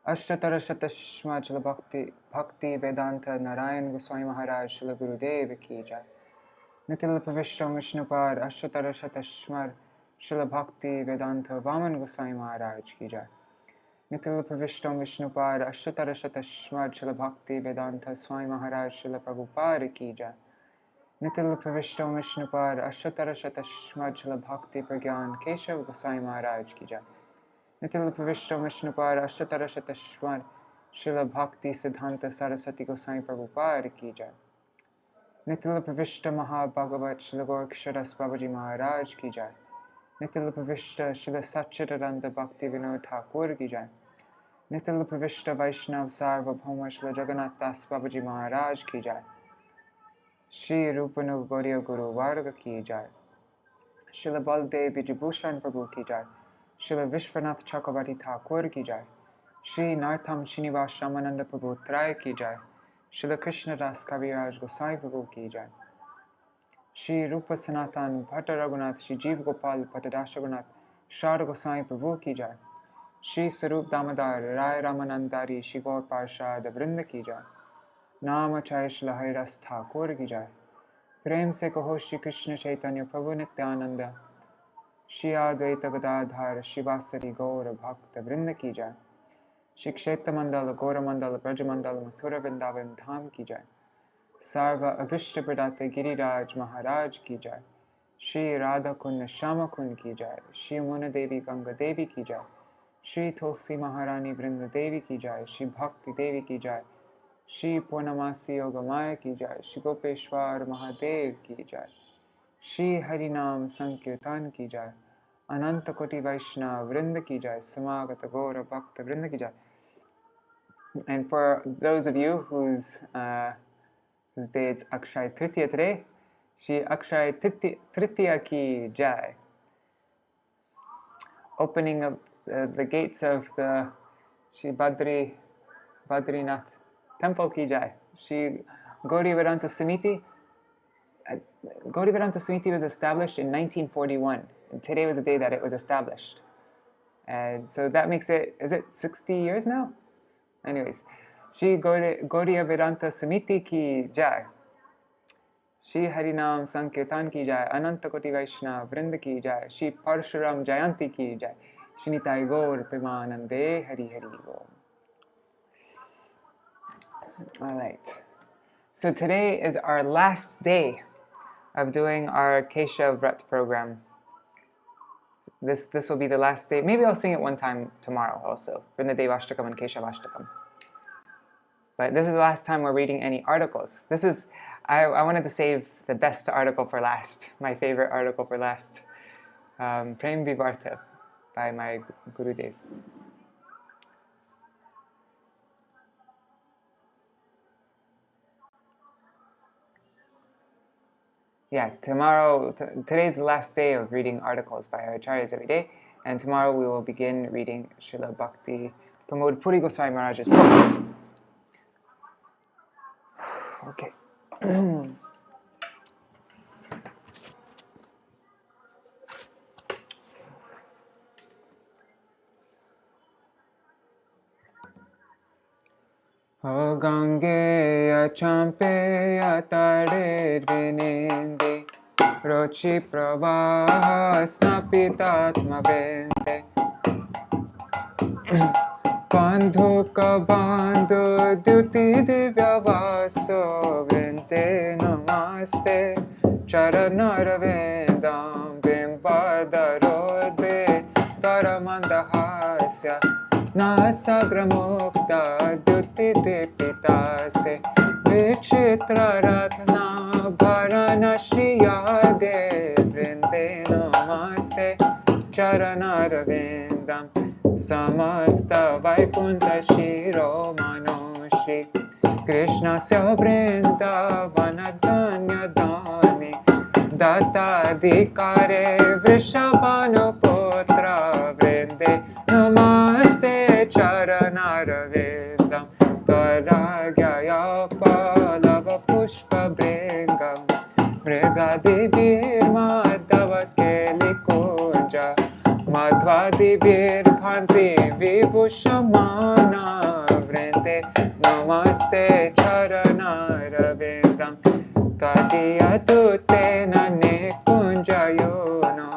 Akṣaya-tritīya Śrīla Bhaktivedānta Nārāyaṇa Gosvāmī Mahārāja Śrīla Gurudeva ki jai. Nitila Pravishtam Vishnupad Akṣaya-tritīya Śrīla Bhaktivedānta Vāman Gosvāmī Mahārāja ki jai. Nitila Pravishtam Vishnupad Akṣaya-tritīya Śrīla Bhaktivedānta Swāmī Mahārāja Śrīla Prabhupada ki jai. Nitila Pravishtam Vishnupad Akṣaya-tritīya Śrīla Bhakti Pragyan Keshav Gosvāmī Mahārāja ki jai. Nitila Pravishtam Vishnupad Akṣaya-tritīya Śrīla Bhakti Siddhanta Saraswati Gosvāmī Prabhupada ki jai. Nitila Pravishta Mahabhagavat Śrīla Gaurkisharas Babaji Mahārāja ki jai. Nitila Pravishta Śrīla Satchidananda Bhakti Vinod Thakur ki jai. Nitila Pravishta Vaishnav Sarvabhauma Śrīla Jagannath Das Babaji Mahārāja ki jai. Shri Rupanuga Gaudiya Guru Varga ki jai. Śrīla Baldev Vijabhushan Prabhu ki jai. Śrīla Vishwanath Chakravarti Thakur ki jai. Shri Nartham Srinivas Ramananda Prabhu Trai ki jai. Śrīla Krishna Das Kaviraj Gosai Prabhu ki jai. Shri Rupa Sanatan Bhatta Raghunath Shri Jeev Gopal Patadasha Raghunath Shara Gosai Prabhu ki jai. Shri Sarup Damodar Rai Ramanandari Shri Gaur Parshad Vrinda ki jai. Nama Chai Śrīla Haridas Thakur ki jai. Prem se kaho Shri Krishna Chaitanya Prabhu Nityananda Shri Advaita Gadadhar Shivasari Gaura Bhakta Vrinda ki jai. Shri Kshetra Mandala Gaura Mandala Braja Mandala Mathura Vrindavan Dham ki jai. Sarva Abhishta Pradata Giriraj Maharaj ki jai. Shri Radha Kund Shama Kund ki jai. Shri Muna Devi Ganga Devi ki jai. Shri Tulsi Maharani Vrinda Devi ki jai. Shri Bhakti Devi ki jai. Shri Purnamasi Yogamaya ki jai. Shri Gopeshwar Mahadev ki jai. Shri Harinam Sankirtan ki jai. Ananta Koti Vaishnava Vrinda ki jai. Samagata Gaura Bhakta Vrinda ki jai. And for those of you whose day is Akṣaya-tritīya today, Shri Akṣaya-tritīya ki jai. Opening of the gates of the Shri Badrinath temple ki jai. Shri Gaudiya-vedānta Samiti. Gaudiya-vedānta Samiti was established in 1941. And today was the day that it was established. And so that makes it, is it 60 years now? Anyways, Shri Gaudiya-vedānta Samiti ki jai. Shri Harinam Sankirtan ki jai. Ananta Koti Vaishnava Vrinda ki jai. Shri Parshuram Jayanti ki jai. Shri Nitai Gaur Premanande Hari Hari Om. All right. So today is our last day of doing our Keshav Vrat program. This will be the last day. Maybe I'll sing it one time tomorrow also. Vrinda Devashtakam and Keshavashtakam. But this is the last time we're reading any articles. I wanted to save the best article for last. My favorite article for last. Prema-vivarta by my Gurudeva. Yeah, today's the last day of reading articles by our acharyas every day, and tomorrow we will begin reading Śrīla Bhakti Pramod Puri Goswami Maharaj's book. Okay. O Gangeya Champeya Tarer Vinindi Rochi Pravaha Snapitatma Vende Bandhu Ka Bandhu Dyuti Divya Vaso Vente Namaste Charanara Vendam Bimbadarode Paramandahasya Nasagramukta Dyuti Dipitase Vichitra Ratna Bharana Shriyade Vrinde Namaste Charanara Vendam Samasta Vaikunta Shiro Manoshri Krishna Sya Vrindavana Dhanya Dhani Data Dikare Vrishabhanu Putra Vrinde Namaste Charanara Vedam Tvaragya Palava Pushpa Bringam Mrigadi Virmadavat Kelikunja Madhvadi Virbhanti Vibhushamana namaste charanarvindam Tadiyatu tena nekunjayono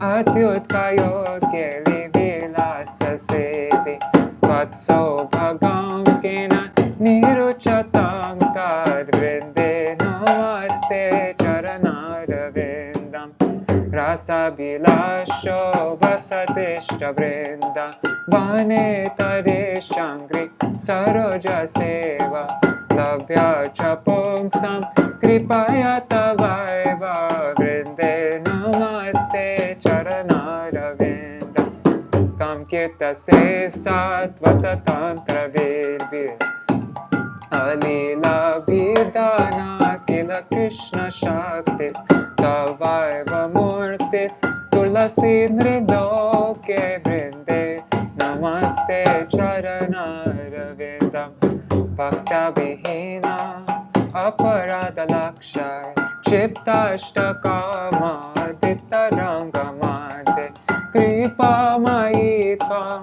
Atyutkayo keli vilasa sedi Vatso bhagam kena niruchatam tad vrinde namaste charanarvindam Rasa bilasho vasatishta vrinda Vane tarishangri saroja seva Labhya chapungsam kripaya tavaiva Vrinde namaste charanaravinda Tam kirtase satvata tantra virvir Alila vidana kila Krishna shaktis Tavaiva murtis tulasidridoke vrinde Namaste charanarvindam Bhakta vihina aparada lakshai Chiptashtakama dittarangamade Kripa maitvam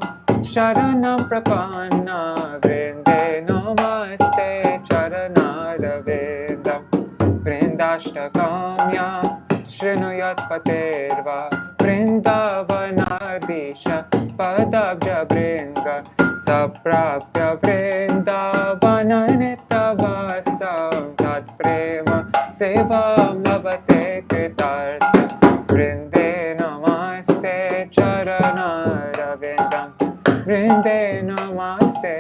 sharanam prapanna Vrinde namaste charanarvindam Vrindashtakamya Shrinuyat paterva Vrindavanadisha Padabja Bringa Saprapya Vrindavananitavasam Tat prema sevam lavate kritartha Vrinde namaste charanarvindam Vrinde namaste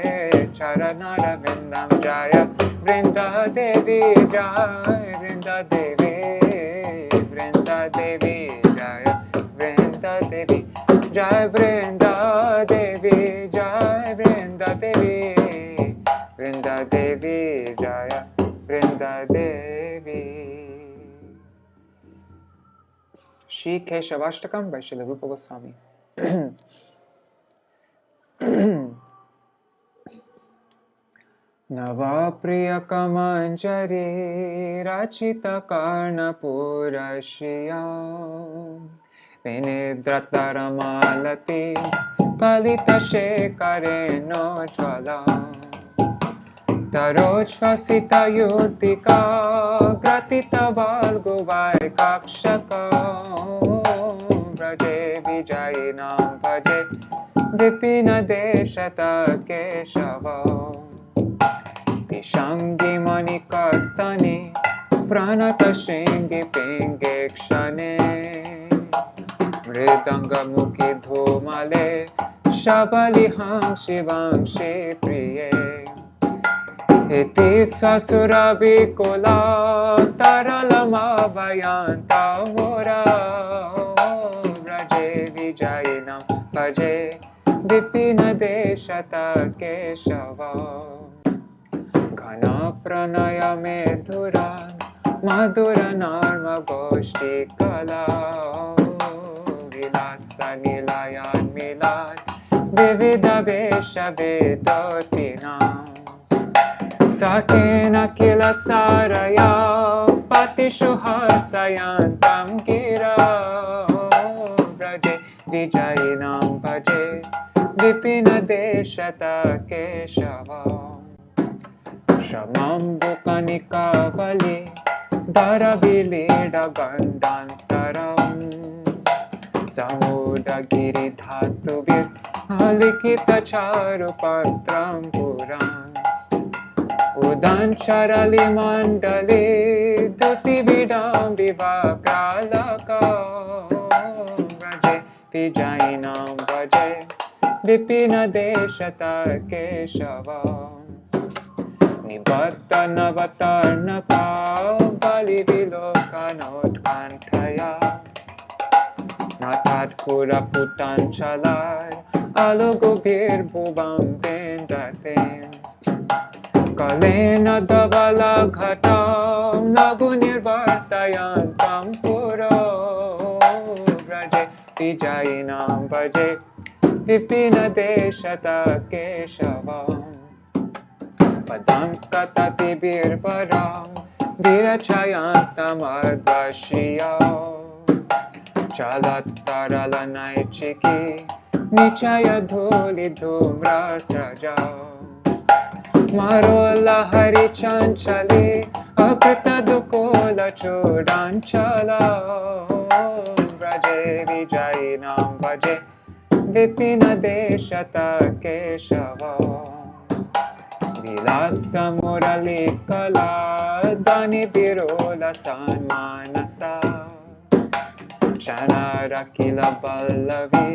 charanarvindam Jaya Vrinda Devi Jaya Vrinda Devi Vrinda Devi Jaya Vrinda Devi Jai Vrinda Devi Jai Vrinda Devi Vrinda Devi Jaya Vrinda Devi Shri Keshavashtakam by Śrīla Rupa Gosvāmī Nava Priya Kamanjari Rachita Karna Purashriya Vinidrataramalati Kalita Shekareno Jvala Tarojvasita Yutika Gratita Valguvai Kakshaka Vraje Vijayinam Bhaje Vipina Deshata Keshava Vishangi Manikastani Pranata Shingi Pinge Kshane Mridanga Mukhi Dhumale Shabaliham Shivamshi Priye Iti Swasura Vikula Taralama Vayanta Mura Vraje Vijayinam Bhaje Vipina Deshata Keshava Ghana Pranaya Medhuran Madhura Narma Goshti Kala Vilasa Nilayan Milan Vivida Vesha Vedotinam Sakena Kila Saraya Patishuhasayantam Gira Vraje Vijayinam Bhaje Vipina Deshata Keshava Shamam Bukanika Vali Dharavilida Gandantaram Samudagiri Dhatuvit Alikita Charupantram Puram Udan Charali Mandali Duti Vidam Vivakralaka Vraje Vijayinam Bhaje Vipina Deshata Keshava Nibatta Navatarnaka Bali Vilokanot Kantaya Natat Pura Putan Chalar Alugubir Bhubam Vendatem Kalena Davala Ghatam Lagu Nirvartayantam Puro Vraje Vijayinam Bhaje Vipina Deshata Keshavam Padankatati Birvaram Virachayantam Advashriya Chalataralanai Chiki Nichaya Dhuli Dhumra Sraja Marola Hari Chanchali Akrita Dukola Chudanchala Vraje Vijayinam Vaje Vipina Deshata Keshava Vilasa Murali Kala Dani Birola Sanmanasa Chanara Kila Ballavi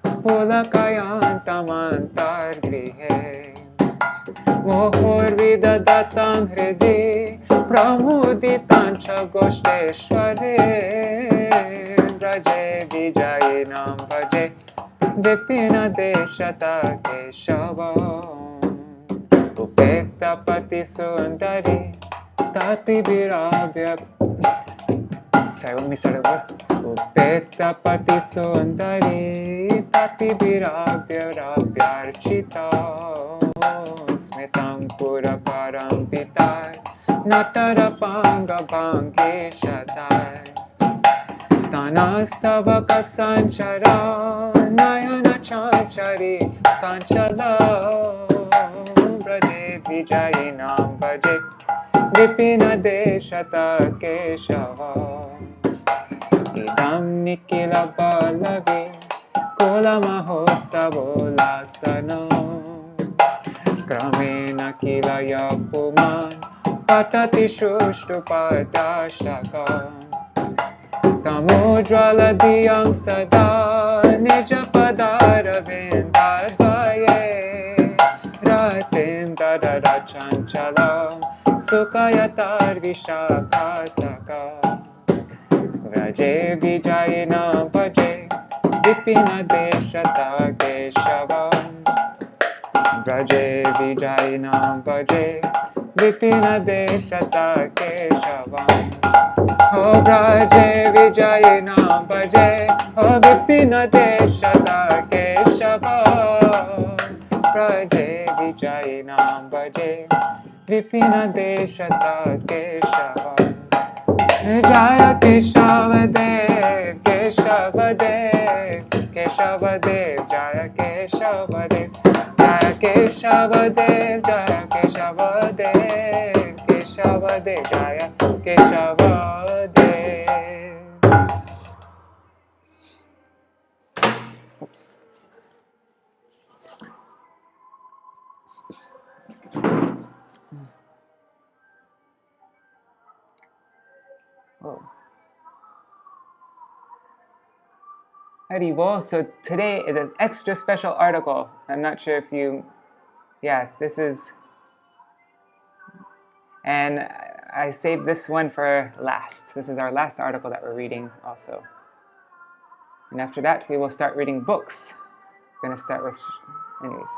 Pulakayantamantar Grihe Mohor Vidadatam Hridi Pramuditancha Goshteshware Raje Vijayinam Vaje Vipina Deshata Keshava Upekta Pati Sundari Tati Virabhya. Sorry, let me start over. Upekta Pati Sundari Tati Virabhya Rabhyarchita Smitam Purakaram Pitar Natarapanga Bhangeshatar Stanastavaka Sanchara Nayana Chanchari Kanchala Braje Vijayinam Vaje Vipina Deshata Keshava Idam Nikila Ballavi Kola Mahotsavo Lasana Kramena Kila Yapuman Patati Shushtu Padashaka Tamudjala Diyang Sada Nija Padara Vindadvaye Ratim Dadara Chanchalam Sukayatar Vishaka Saka Vraje Vijayinam Vaje Vipina Deshata Keshavam Vraje Vijayinam Vaje Vipina Deshata Keshavam O Vraje Vijayinam Vaje O Vipina Deshata Keshavam Vraje Vijayinam Vaje Vipina Deshata Keshavam Jaya Keshavadev, Keshavadev, Keshavadev, Jaya Keshavadev, Jaya Keshavadev, Jaya Keshavadev, Keshavadev, Jaya Keshavadev. Oops. Oh. Haribol. So today is an extra special article. I'm not sure if you, this is, and I saved this one for last. This is our last article that we're reading also. And after that, we will start reading books. We're going to start with, anyways.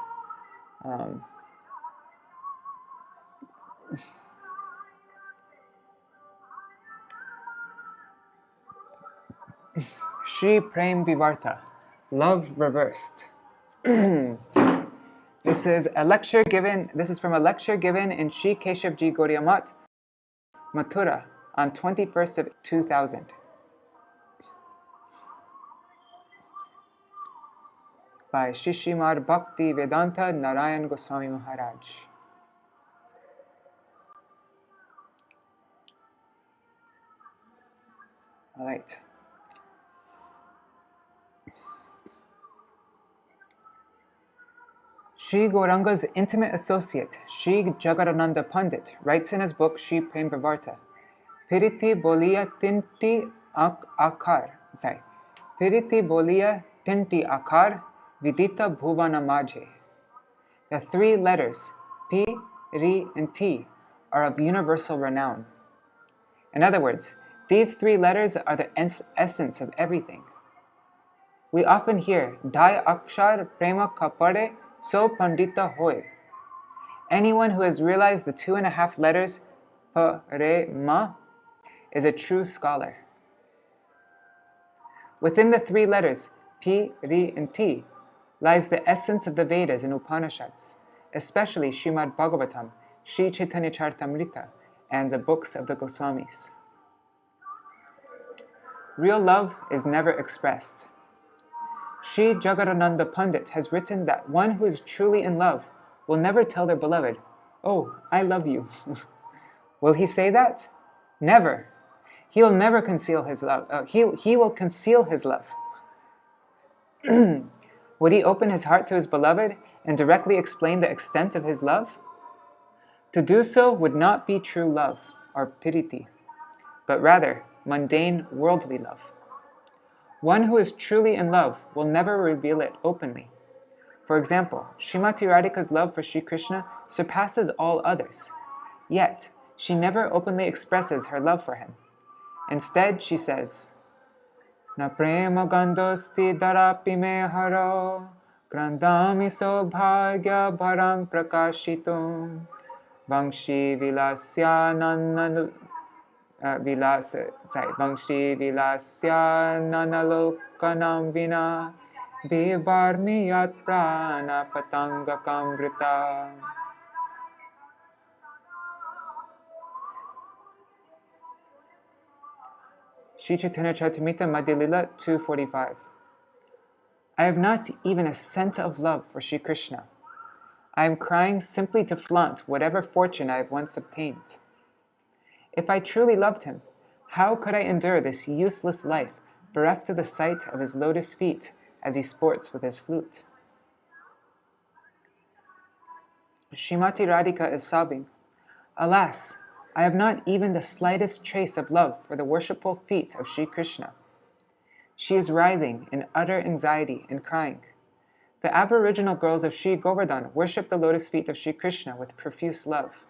Prema-vivarta, Love Reversed. This is from a lecture given in Shri Keshavji Gaudiya Math, Mathura, on 21st of 2000. By Srimad Bhaktivedānta Nārāyaṇa Gosvāmī Mahārāja. All right. Sri Gauranga's intimate associate, Sri Jagadananda Pandit, writes in his book Sri Prema-vivarta, Piriti Bolia Tinti Akar, Piriti Bolia Tinti Akar Vidita Bhuvana Majhe. The three letters, P, Ri, and T, are of universal renown. In other words, these three letters are the essence of everything. We often hear, Dai Akshar Prema Kapade So Pandita Hoy. Anyone who has realized the 2.5 letters Prema is a true scholar. Within the 3 letters P, Ri, and T lies the essence of the Vedas and Upanishads, especially Srimad Bhagavatam, Sri Chaitanya Charitamrita, and the books of the Goswāmīs. Real love is never expressed. Sri Jagadananda Pandit has written that one who is truly in love will never tell their beloved, "Oh, I love you." Will he say that? Never. He'll never conceal his love. He will conceal his love. Would he open his heart to his beloved and directly explain the extent of his love? To do so would not be true love, or piriti, but rather mundane, worldly love. One who is truly in love will never reveal it openly. For example, Srimati Radhika's love for Sri Krishna surpasses all others. Yet, she never openly expresses her love for him. Instead, she says, "Na prema gandosti darapi me haro, grandami sobhagya bharang prakashitum, vangshi vilasya nanalokanam vina, bivarmi yat prana patanga kamrita." Sri Chaitanya Charitamrita Madhya Lila 245. I have not even a cent of love for Sri Krishna. I am crying simply to flaunt whatever fortune I have once obtained. If I truly loved him, how could I endure this useless life, bereft of the sight of his lotus feet as he sports with his flute? Srimati Radhika is sobbing, "Alas, I have not even the slightest trace of love for the worshipful feet of Sri Krishna." She is writhing in utter anxiety and crying. The aboriginal girls of Sri Govardhan worship the lotus feet of Sri Krishna with profuse love.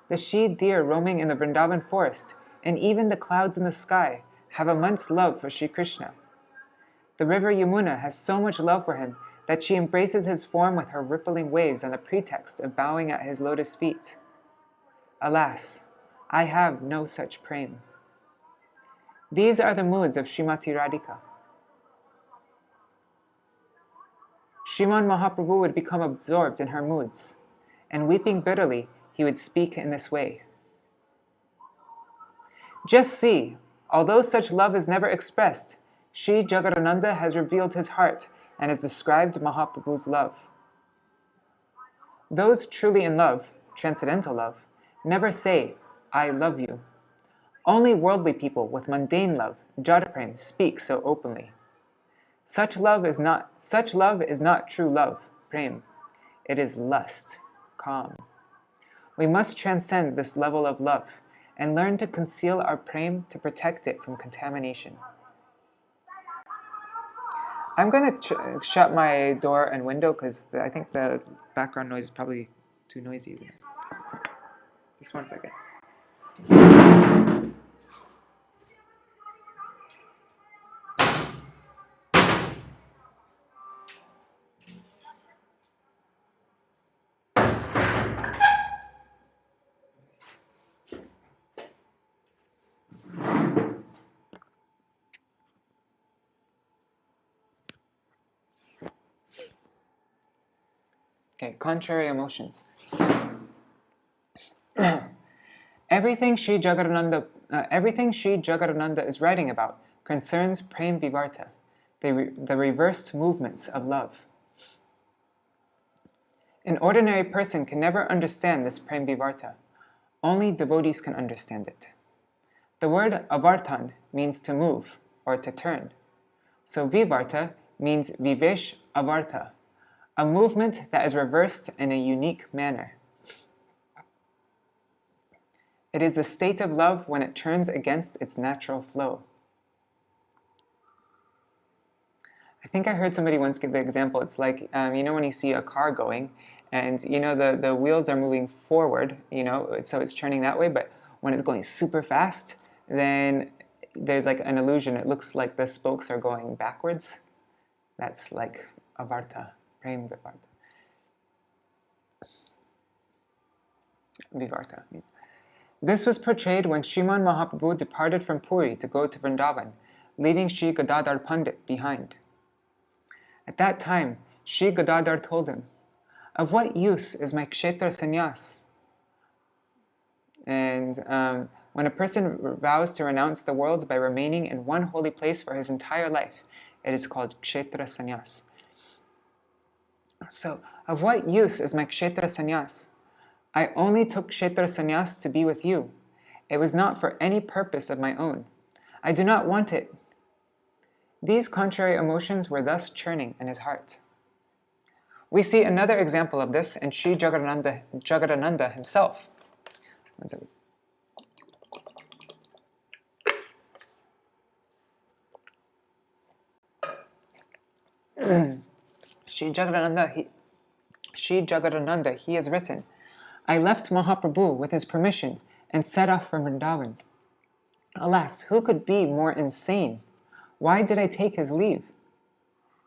The she deer roaming in the Vrindavan forest, and even the clouds in the sky, have immense love for Sri Krishna. The river Yamuna has so much love for him that she embraces his form with her rippling waves on the pretext of bowing at his lotus feet. Alas, I have no such prema. These are the moods of Srimati Radhika. Sriman Mahaprabhu would become absorbed in her moods, and weeping bitterly, he would speak in this way. Just see, although such love is never expressed, Sri Jagadananda has revealed his heart and has described Mahaprabhu's love. Those truly in love, transcendental love, never say, "I love you." Only worldly people with mundane love, jada-prem, speak so openly. Such love is not true love, prem. It is lust, kam. We must transcend this level of love and learn to conceal our prem to protect it from contamination. I'm going to shut my door and window because I think the background noise is probably too noisy. Isn't it? Just 1 second. Okay, contrary emotions. Everything Sri Jagadananda is writing about concerns Prema-vivarta, the reversed movements of love. An ordinary person can never understand this Prema-vivarta. Only devotees can understand it. The word avartan means to move or to turn. So vivarta means vivesh avarta, a movement that is reversed in a unique manner. It is the state of love when it turns against its natural flow. I think I heard somebody once give the example, it's like, when you see a car going, and the wheels are moving forward, so it's turning that way, but when it's going super fast, then there's like an illusion, it looks like the spokes are going backwards. That's like avarta, Prema-vivarta. Vivarta. This was portrayed when Sriman Mahaprabhu departed from Puri to go to Vrindavan, leaving Sri Gadadhar Pandit behind. At that time, Sri Gadadhar told him, "Of what use is my kshetra sannyas?" And when a person vows to renounce the world by remaining in one holy place for his entire life, it is called kshetra sannyas. So, of what use is my kshetra sannyas? I only took Kshetra sannyas to be with you. It was not for any purpose of my own. I do not want it. These contrary emotions were thus churning in his heart. We see another example of this in Sri Jagadananda himself. One second. Sri Jagadananda, he has written, I left Mahaprabhu with his permission and set off from Vrindavan. Alas, who could be more insane? Why did I take his leave?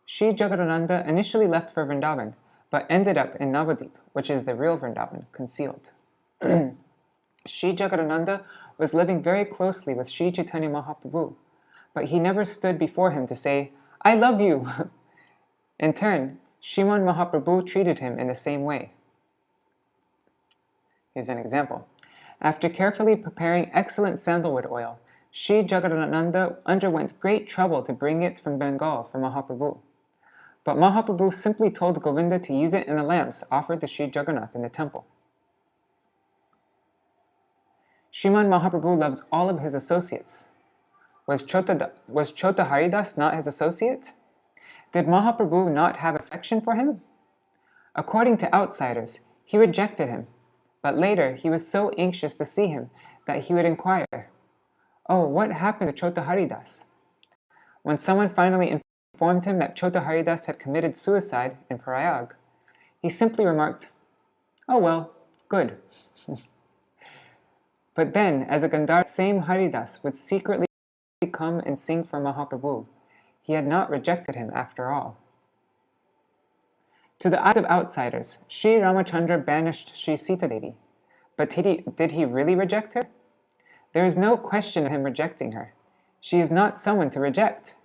Sri Jagadananda initially left for Vrindavan, but ended up in Navadip, which is the real Vrindavan, concealed. Sri Jagadananda was living very closely with Sri Chaitanya Mahaprabhu, but he never stood before him to say, I love you. In turn, Sriman Mahaprabhu treated him in the same way. Here's an example. After carefully preparing excellent sandalwood oil, Sri Jagadananda underwent great trouble to bring it from Bengal for Mahaprabhu. But Mahaprabhu simply told Govinda to use it in the lamps offered to Sri Jagannath in the temple. Sriman Mahaprabhu loves all of his associates. Was Chota Haridas not his associate? Did Mahaprabhu not have affection for him? According to outsiders, he rejected him, but later he was so anxious to see him that he would inquire, Oh, what happened to Chota Haridas? When someone finally informed him that Chota Haridas had committed suicide in Prayag, he simply remarked, Oh well, good. But then, as a Gandhar, same Haridas would secretly come and sing for Mahaprabhu. He had not rejected him after all. To the eyes of outsiders, Sri Ramachandra banished Sri Sita Devi. But did he really reject her? There is no question of him rejecting her. She is not someone to reject.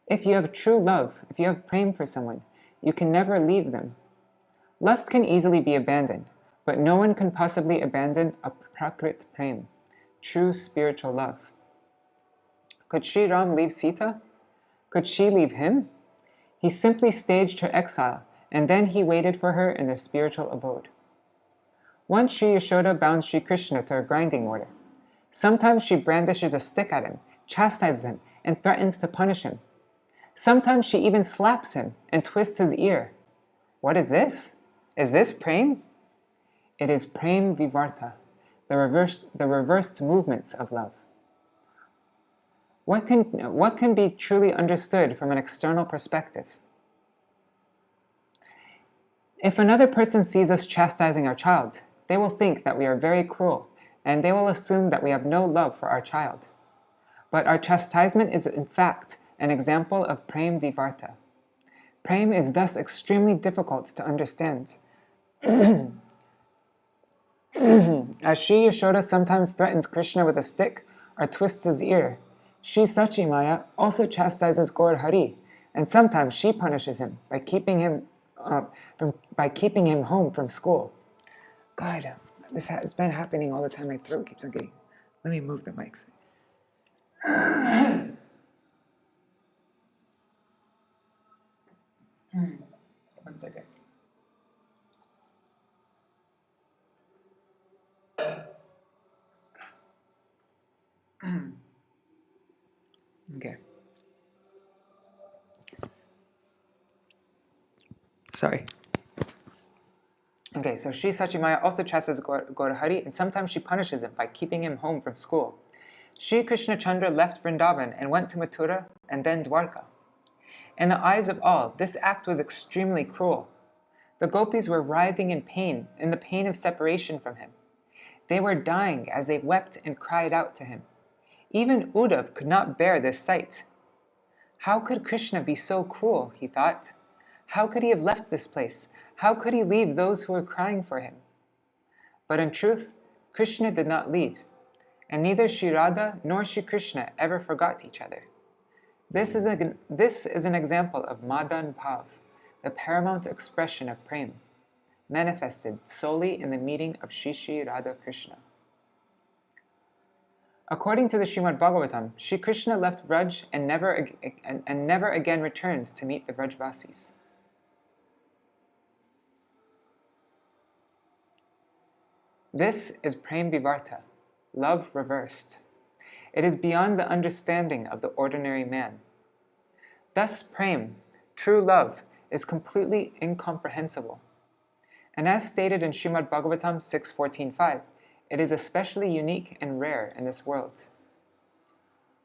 If you have true love, if you have prema for someone, you can never leave them. Lust can easily be abandoned, but no one can possibly abandon a prakrit prema, true spiritual love. Could Sri Ram leave Sita? Could she leave him? He simply staged her exile, and then he waited for her in their spiritual abode. Once Sri Yashoda bound Sri Krishna to a grinding mortar. Sometimes she brandishes a stick at him, chastises him, and threatens to punish him. Sometimes she even slaps him and twists his ear. What is this? Is this prema? It is Prema-vivarta, the reversed movements of love. What can be truly understood from an external perspective? If another person sees us chastising our child, they will think that we are very cruel, and they will assume that we have no love for our child. But our chastisement is in fact an example of Prema-vivarta. Prema is thus extremely difficult to understand. As Sri Yashoda sometimes threatens Krishna with a stick or twists his ear, Sri Sachimaya also chastises Gaur Hari, and sometimes she punishes him by keeping him home from school. God, this has been happening all the time. My throat keeps on getting. Let me move the mics. One second. Okay. Sorry. Okay, so Sri Sachimaya also chastises Gaur Hari, and sometimes she punishes him by keeping him home from school. Sri Krishna Chandra left Vrindavan and went to Mathura and then Dwarka. In the eyes of all, this act was extremely cruel. The gopis were writhing in the pain of separation from him. They were dying as they wept and cried out to him. Even Uddhav could not bear this sight. How could Krishna be so cruel, he thought. How could he have left this place? How could he leave those who were crying for him? But in truth, Krishna did not leave, and neither Sri Radha nor Sri Krishna ever forgot each other. This is an example of Madan Bhav, the paramount expression of prema, manifested solely in the meeting of Shri Radha Krishna. According to the Srimad Bhagavatam, Sri Krishna left Vraj and never again returned to meet the Vrajvasis. This is Prema-vivarta, love reversed. It is beyond the understanding of the ordinary man. Thus Prem, true love, is completely incomprehensible. And as stated in Srimad Bhagavatam 6.14.5, it is especially unique and rare in this world.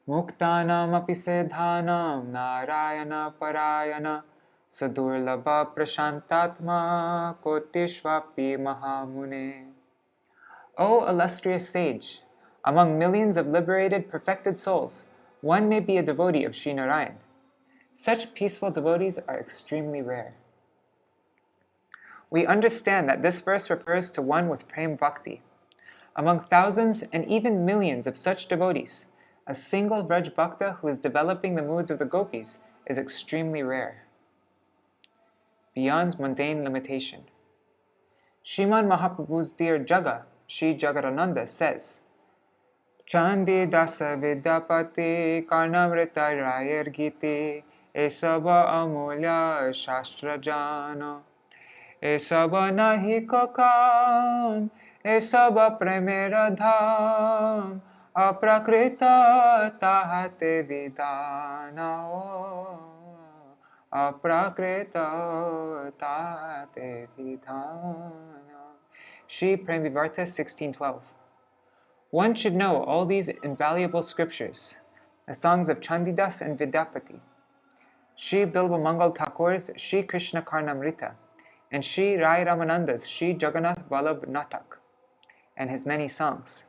Muktanam api siddhanam Nārāyaṇa parayana sadurlabha prashantatma kotishvapi mahamune. O illustrious sage, among millions of liberated, perfected souls, one may be a devotee of Sri Narayan. Such peaceful devotees are extremely rare. We understand that this verse refers to one with Prem Bhakti. Among thousands and even millions of such devotees, a single Vraj Bhakta who is developing the moods of the gopis is extremely rare. Beyond mundane limitation. Sriman Mahaprabhu's dear Jaga, Sri Jagadananda, says, Chandi dasa vidyapati karnamrita rayar giti esaba amulya shastra jana esaba nahi kokam esaba premera dham aprakrita tahate vidana aprakrita tahate vidana. Shri Prema-vivarta 16.12. One should know all these invaluable scriptures, the songs of Chandidas and Vidyapati, Shri Bilba Mangal Thakur's Shri Krishna Karnamrita, and Shri Rai Ramananda's Shri Jagannath Vallabh Natak, and his many songs.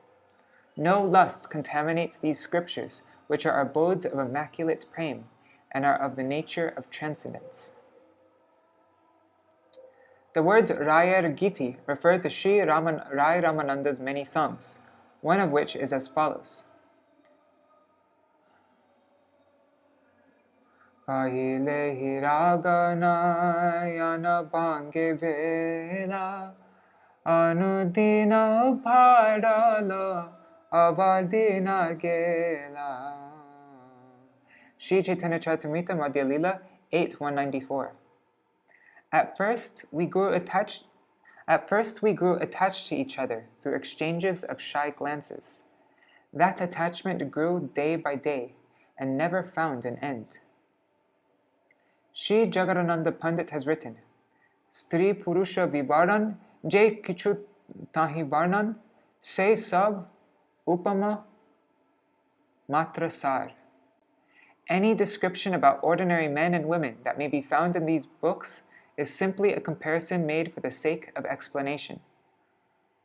No lust contaminates these scriptures, which are abodes of immaculate prem, and are of the nature of transcendence. The words Rayar Giti refer to Shri Rai Ramananda's many songs, one of which is as follows. Kahile hiragana yana bange vela anudina bhadala avadina gela. Shri Chaitanya Charitamrita Madhya Lila 8.194. At first we grew attached to each other through exchanges of shy glances. That attachment grew day by day and never found an end. Shri Jagadananda Pandit has written, Stri Purusha Vivaran Je Kichu Tahi Varnan Se Sab Upama Matra Sar. Any description about ordinary men and women that may be found in these books is simply a comparison made for the sake of explanation.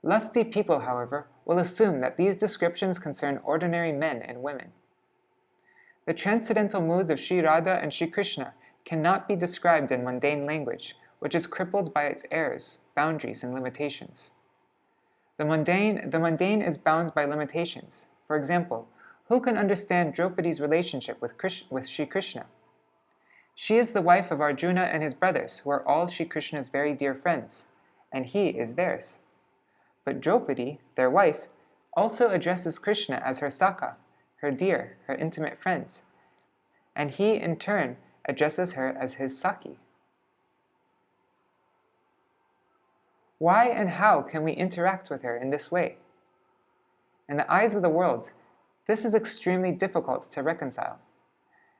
Lusty people, however, will assume that these descriptions concern ordinary men and women. The transcendental moods of Sri Radha and Sri Krishna cannot be described in mundane language, which is crippled by its errors, boundaries, and limitations. The mundane is bound by limitations. For example, who can understand Draupadi's relationship with Sri Krishna? She is the wife of Arjuna and his brothers, who are all Sri Krishna's very dear friends, and he is theirs. But Draupadi, their wife, also addresses Krishna as her Sakha, her dear, her intimate friend, and he, in turn, addresses her as his Sakhi. Why and how can we interact with her in this way? In the eyes of the world, this is extremely difficult to reconcile.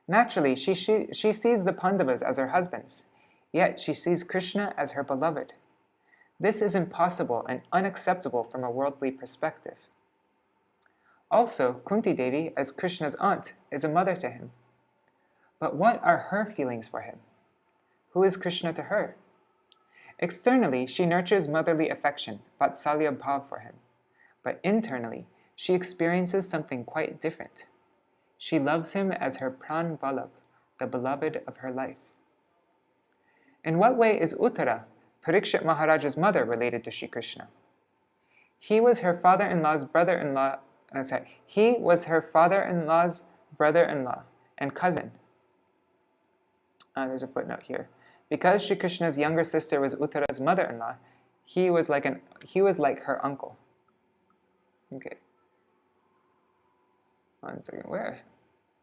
Naturally, she sees the Pandavas as her husbands, yet she sees Krishna as her beloved. This is impossible and unacceptable from a worldly perspective. Also, Kunti Devi, as Krishna's aunt, is a mother to him. But what are her feelings for him? Who is Krishna to her? Externally, she nurtures motherly affection, vatsalya bhav, for him. But internally, she experiences something quite different. She loves him as her pran vallabh, the beloved of her life. In what way is Uttara, Parikshit Maharaja's mother, related to Sri Krishna? He was her father-in-law's brother-in-law and cousin. There's a footnote here. Because Sri Krishna's younger sister was Uttara's mother-in-law, he was like her uncle. Okay. One second, where?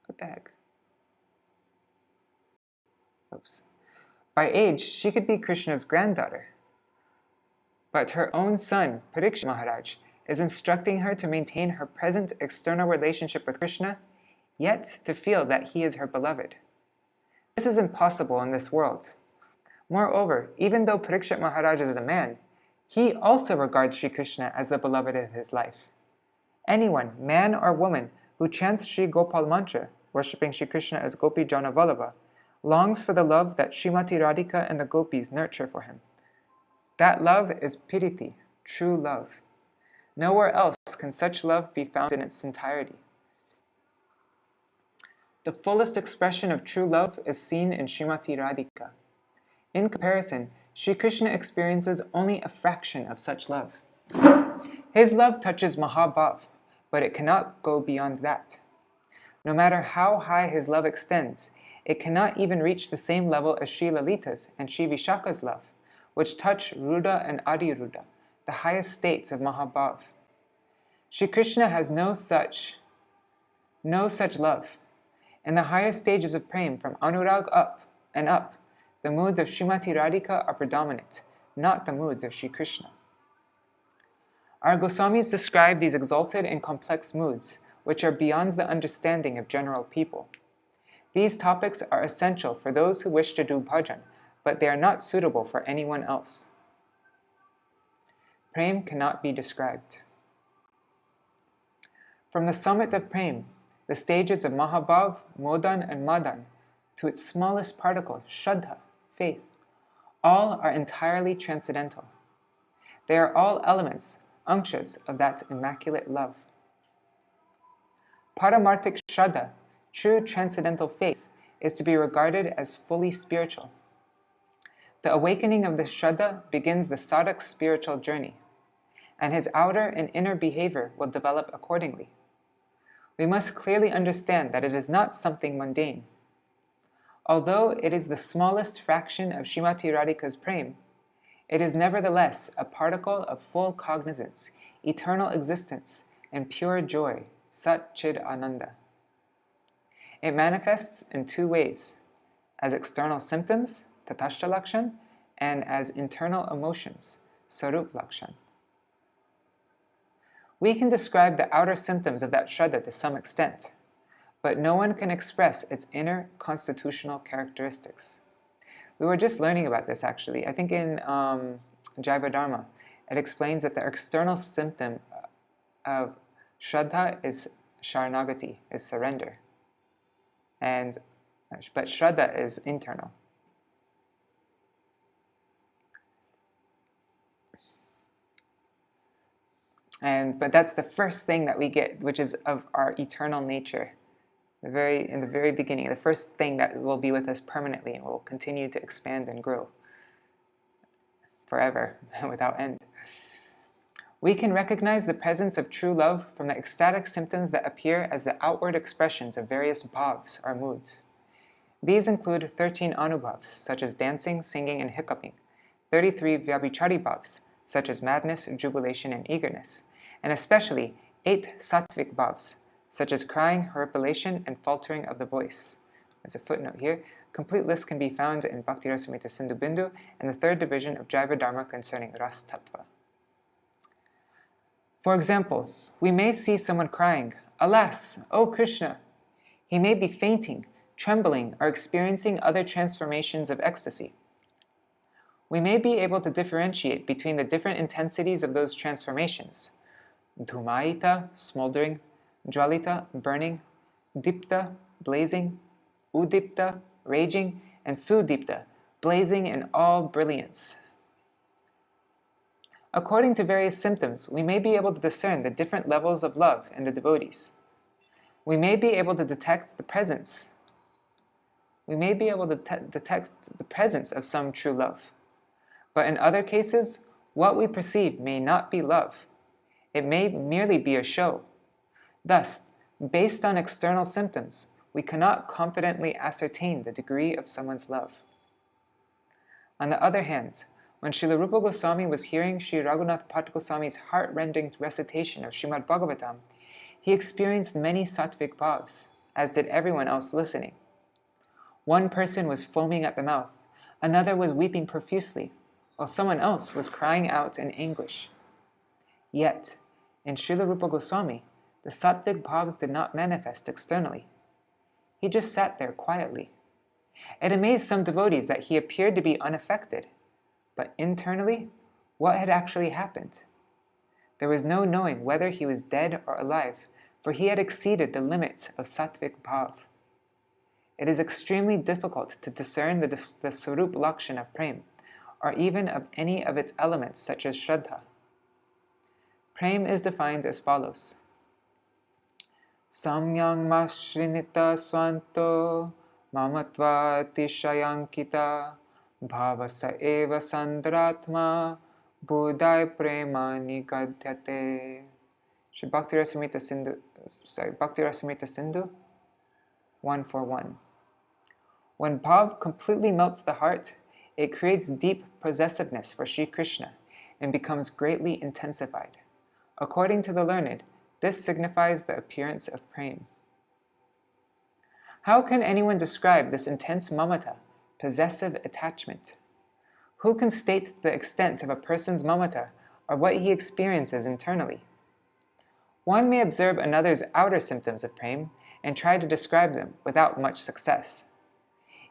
What the heck? Oops. By age, she could be Krishna's granddaughter. But her own son, Parikshit Maharaj, is instructing her to maintain her present external relationship with Krishna, yet to feel that he is her beloved. This is impossible in this world. Moreover, even though Parikshit Maharaj is a man, he also regards Sri Krishna as the beloved of his life. Anyone, man or woman, who chants Sri Gopal mantra, worshipping Sri Krishna as Gopi Jana Vallabha, longs for the love that Srimati Radhika and the gopis nurture for him. That love is piriti, true love. Nowhere else can such love be found in its entirety. The fullest expression of true love is seen in Srimati Radhika. In comparison, Sri Krishna experiences only a fraction of such love. His love touches Mahabhav, but it cannot go beyond that. No matter how high his love extends, it cannot even reach the same level as Sri Lalita's and Sri Vishaka's love, which touch Ruda and Adiruda, the highest states of Mahabhav. Sri Krishna has no such love. In the higher stages of Prem, from Anurag up and up, the moods of Srimati Radhika are predominant, not the moods of Sri Krishna. Our Goswamis describe these exalted and complex moods, which are beyond the understanding of general people. These topics are essential for those who wish to do bhajan, but they are not suitable for anyone else. Prem cannot be described. From the summit of Prem, the stages of Mahabhav, Modan, and Madan, to its smallest particle, Shraddha, faith, all are entirely transcendental. They are all elements, ankshas of that immaculate love. Paramarthik Shraddha, true transcendental faith, is to be regarded as fully spiritual. The awakening of this Shraddha begins the sadhak's spiritual journey, and his outer and inner behavior will develop accordingly. We must clearly understand that it is not something mundane. Although it is the smallest fraction of Srimati Radhika's Prem, it is nevertheless a particle of full cognizance, eternal existence, and pure joy, Sat Chid Ananda. It manifests in two ways, as external symptoms, Tatashta Lakshan, and as internal emotions, Sarup Lakshan. We can describe the outer symptoms of that Shraddha to some extent, but no one can express its inner constitutional characteristics. We were just learning about this actually. I think in Jaiva Dharma, it explains that the external symptom of Shraddha is Sharanagati, is surrender. But Shraddha is internal. But that's the first thing that we get, which is of our eternal nature. In the very beginning, the first thing that will be with us permanently and will continue to expand and grow forever, without end. We can recognize the presence of true love from the ecstatic symptoms that appear as the outward expressions of various bhavs or moods. These include 13 anubhavs, such as dancing, singing, and hiccuping, 33 vyabhichari bhavs, such as madness, jubilation, and eagerness, and especially 8 sattvic bhavs, such as crying, horripilation, and faltering of the voice. There's a footnote here. Complete list can be found in Bhakti Rasamrita Sindhu Bindu and the third division of Jaiva Dharma concerning Ras Tattva. For example, we may see someone crying, "Alas, O Krishna!" He may be fainting, trembling, or experiencing other transformations of ecstasy. We may be able to differentiate between the different intensities of those transformations. Dhumaita, smoldering, Jwalita, burning, Dipta, blazing, Udipta, raging, and Sudipta, blazing in all brilliance. According to various symptoms, we may be able to discern the different levels of love in the devotees. We may be able to detect the presence. We may be able to detect the presence of some true love. But in other cases, what we perceive may not be love. It may merely be a show. Thus, based on external symptoms, we cannot confidently ascertain the degree of someone's love. On the other hand, when Srila Rupa Goswami was hearing Sri Raghunath Bhatta Goswami's heart-rending recitation of Srimad Bhagavatam, he experienced many sattvic bhavs, as did everyone else listening. One person was foaming at the mouth, another was weeping profusely, while someone else was crying out in anguish. Yet, in Śrīla Rupa Gosvāmī, the sattvic bhavs did not manifest externally. He just sat there quietly. It amazed some devotees that he appeared to be unaffected, but internally, what had actually happened? There was no knowing whether he was dead or alive, for he had exceeded the limits of sattvic bhav. It is extremely difficult to discern the Swarup Lakshan of Prem, or even of any of its elements such as Shraddha. Prem is defined as follows. Samyang mashrinita swanto mamatva tishayankita bhavasa eva sandratma buddhai prema nigadhyate. Bhakti Rasamrita Sindhu 141. When bhav completely melts the heart, it creates deep possessiveness for Sri Krishna and becomes greatly intensified. According to the learned, this signifies the appearance of prem. How can anyone describe this intense mamata, possessive attachment? Who can state the extent of a person's mamata or what he experiences internally? One may observe another's outer symptoms of prem and try to describe them without much success.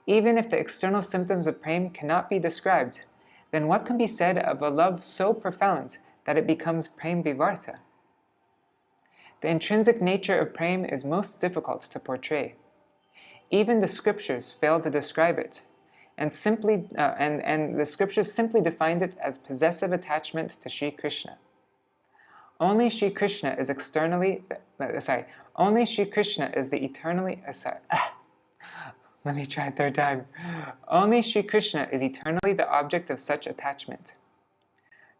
Even if the external symptoms of prem cannot be described, then what can be said of a love so profound that it becomes Prema-vivarta? The intrinsic nature of prem is most difficult to portray. Even the scriptures fail to describe it, and the scriptures simply defined it as possessive attachment to Sri Krishna. Only Sri Krishna is Only Sri Krishna is the eternally. Let me try a third time. Only Sri Krishna is eternally the object of such attachment.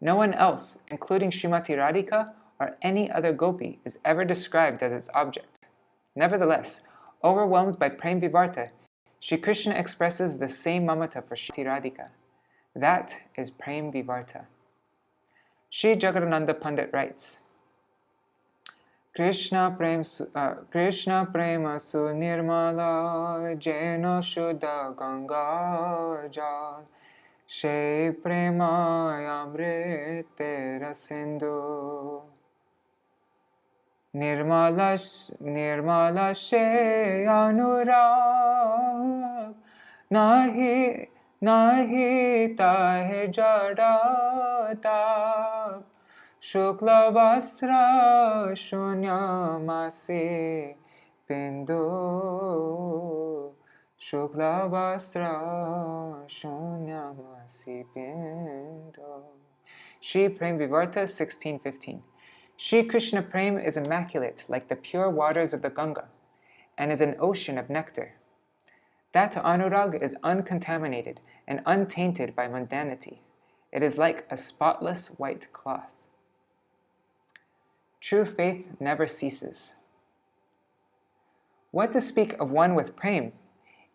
No one else, including Srimati Radhika or any other gopi, is ever described as its object. Nevertheless, overwhelmed by Prema-vivarta, Sri Krishna expresses the same mamata for Srimati Radhika. That is Prema-vivarta. Sri Jagadananda Pandit writes, Krishna prema su nirmala jeno shuddha ganga jal she prema amrite rasindu nirmala she anurag nahi tahe jada Shukla vastra shunyamasi bindu Shukla vastra shunyamasi bindu. Shri Prema-vivarta 16:15. Shri Krishna Prem is immaculate like the pure waters of the Ganga and is an ocean of nectar. That anurag is uncontaminated and untainted by mundanity. It is like a spotless white cloth. True faith never ceases. What to speak of one with prem?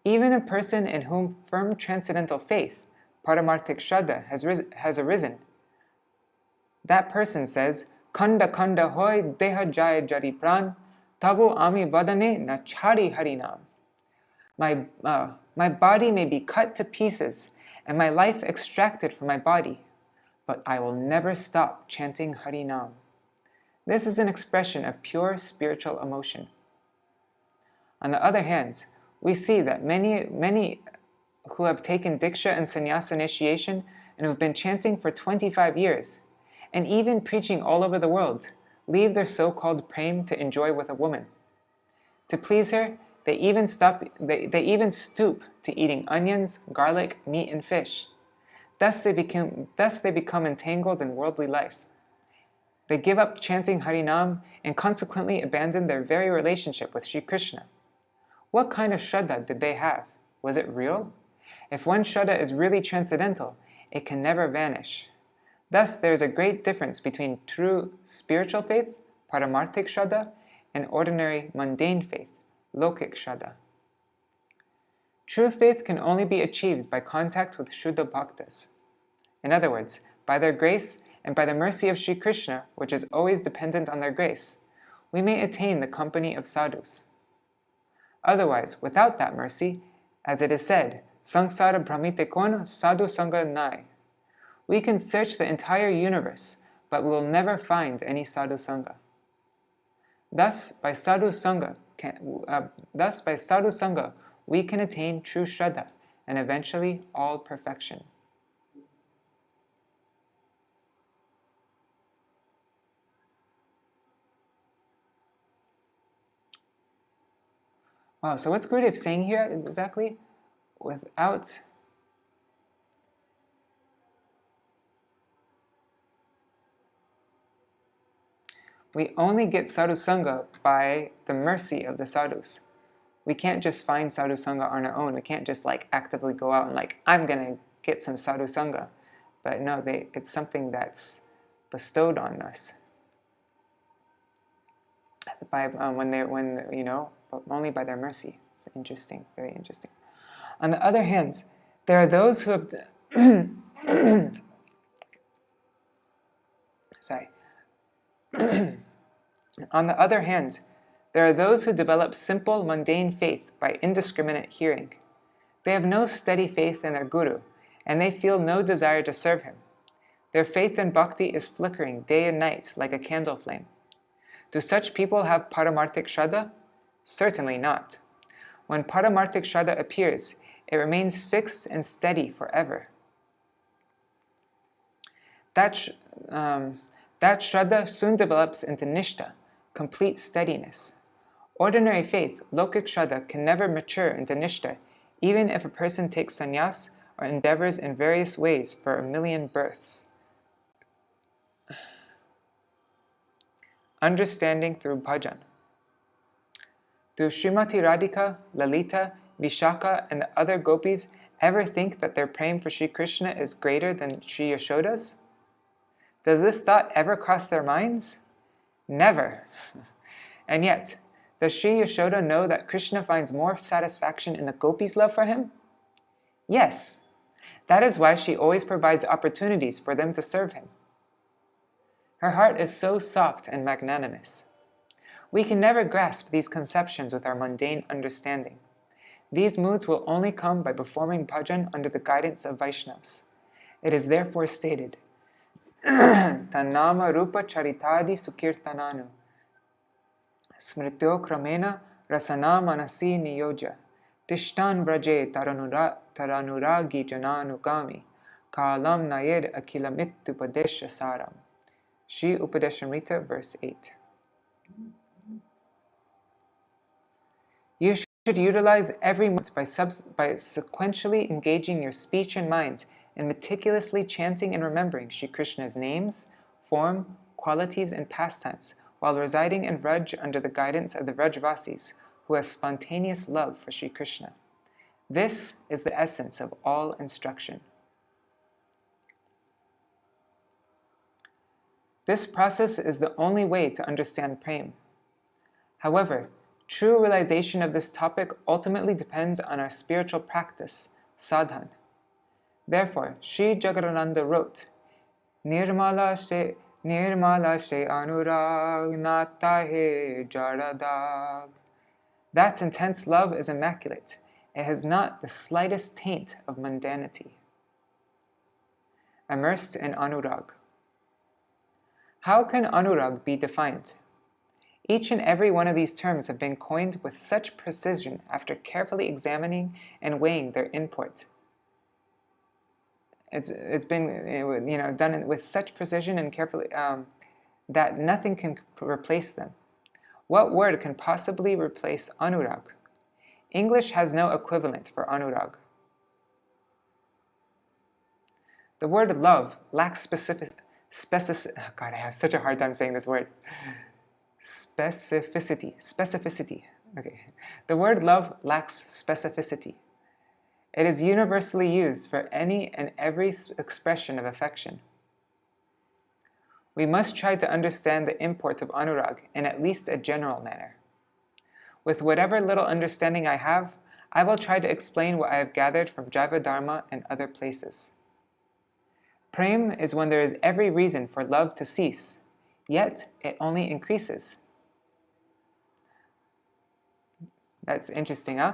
Even a person in whom firm transcendental faith, paramarthik shraddha, has arisen. That person says, Khanda khanda hoy deha jaya jari pran, tabu ami vadane na chari harinam. My body may be cut to pieces and my life extracted from my body, but I will never stop chanting Harinam. This is an expression of pure spiritual emotion. On the other hand, we see that many who have taken Diksha and Sannyasa initiation and who have been chanting for 25 years, and even preaching all over the world, leave their so-called prem to enjoy with a woman. To please her, they even stoop to eating onions, garlic, meat, and fish. Thus they become entangled in worldly life. They give up chanting Harinam and consequently abandon their very relationship with Sri Krishna. What kind of Shraddha did they have? Was it real? If one's Shraddha is really transcendental, it can never vanish. Thus, there is a great difference between true spiritual faith, paramarthik Shraddha, and ordinary mundane faith, lokik Shraddha. True faith can only be achieved by contact with Shuddha Bhaktas. In other words, by their grace and by the mercy of Sri Krishna, which is always dependent on their grace, we may attain the company of sadhus. Otherwise, without that mercy, as it is said, Sangsara Brahmite Kon Sadhu Sanga Nai. We can search the entire universe, but we will never find any sadhu sangha. Thus, by sadhu sangha, we can attain true Shraddha and eventually all perfection. Wow, so what's Gurudeva saying here exactly? We only get sadhu sangha by the mercy of the sadhus. We can't just find sadhu sangha on our own. We can't just actively go out and I'm going to get some sadhu sangha. But no, it's something that's bestowed on us. By but only by their mercy. It's interesting, very interesting. On the other hand, there are those who have On the other hand, there are those who develop simple, mundane faith by indiscriminate hearing. They have no steady faith in their guru, and they feel no desire to serve him. Their faith in bhakti is flickering day and night like a candle flame. Do such people have paramarthik shraddha? Certainly not. When paramarthik shraddha appears, it remains fixed and steady forever. That shraddha soon develops into nishtha, complete steadiness. Ordinary faith, lokik shraddha, can never mature into nishtha, even if a person takes sannyas or endeavors in various ways for 1,000,000 births. Understanding through bhajan. Do Srimati Radhika, Lalita, Vishaka, and the other gopis ever think that their praying for Sri Krishna is greater than Sri Yashoda's? Does this thought ever cross their minds? Never. And yet, does Sri Yashoda know that Krishna finds more satisfaction in the gopis' love for him? Yes. That is why she always provides opportunities for them to serve him. Her heart is so soft and magnanimous. We can never grasp these conceptions with our mundane understanding. These moods will only come by performing bhajan under the guidance of Vaishnavas. It is therefore stated, Tannama rupa charitadi sukirtananu smrityo kramena rasana manasi niyoja tishtan braje taranuragi jananugami kalam nayed akilamit upadesha saram. Shri Upadeshamrita, verse 8. You should utilize every moment by sequentially engaging your speech and mind in meticulously chanting and remembering Sri Krishna's names, form, qualities, and pastimes, while residing in Vraj under the guidance of the Vrajvasis, who have spontaneous love for Sri Krishna. This is the essence of all instruction. This process is the only way to understand prema. However, true realization of this topic ultimately depends on our spiritual practice, sadhan. Therefore, Sri Jagadananda wrote, Nirmala she anurag natahe jaradag. That intense love is immaculate. It has not the slightest taint of mundanity. Immersed in anurag. How can anurag be defined? Each and every one of these terms have been coined with such precision after carefully examining and weighing their import. It's been done with such precision and carefully that nothing can replace them. What word can possibly replace anurag? English has no equivalent for anurag. The word love lacks God, I have such a hard time saying this word. Specificity. Okay. The word love lacks specificity. It is universally used for any and every expression of affection. We must try to understand the import of anurag in at least a general manner. With whatever little understanding I have, I will try to explain what I have gathered from Jaiva Dharma and other places. Prema is when there is every reason for love to cease, yet it only increases. That's interesting, huh?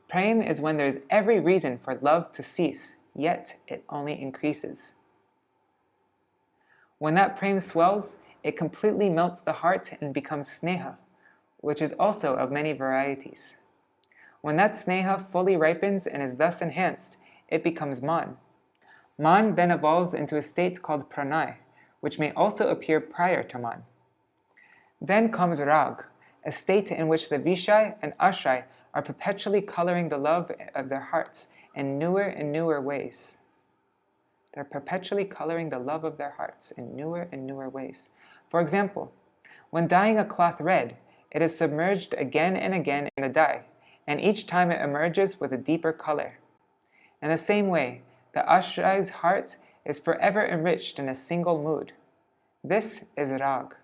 Prema is when there is every reason for love to cease, yet it only increases. When that prem swells, it completely melts the heart and becomes sneha, which is also of many varieties. When that sneha fully ripens and is thus enhanced, it becomes man. Man then evolves into a state called pranay, which may also appear prior to man. Then comes rag, a state in which the Vishai and Ashray are perpetually coloring the love of their hearts in newer and newer ways. They're perpetually coloring the love of their hearts in newer and newer ways. For example, when dyeing a cloth red, it is submerged again and again in the dye, and each time it emerges with a deeper color. In the same way, the Ashray's heart is forever enriched in a single mood. This is rag.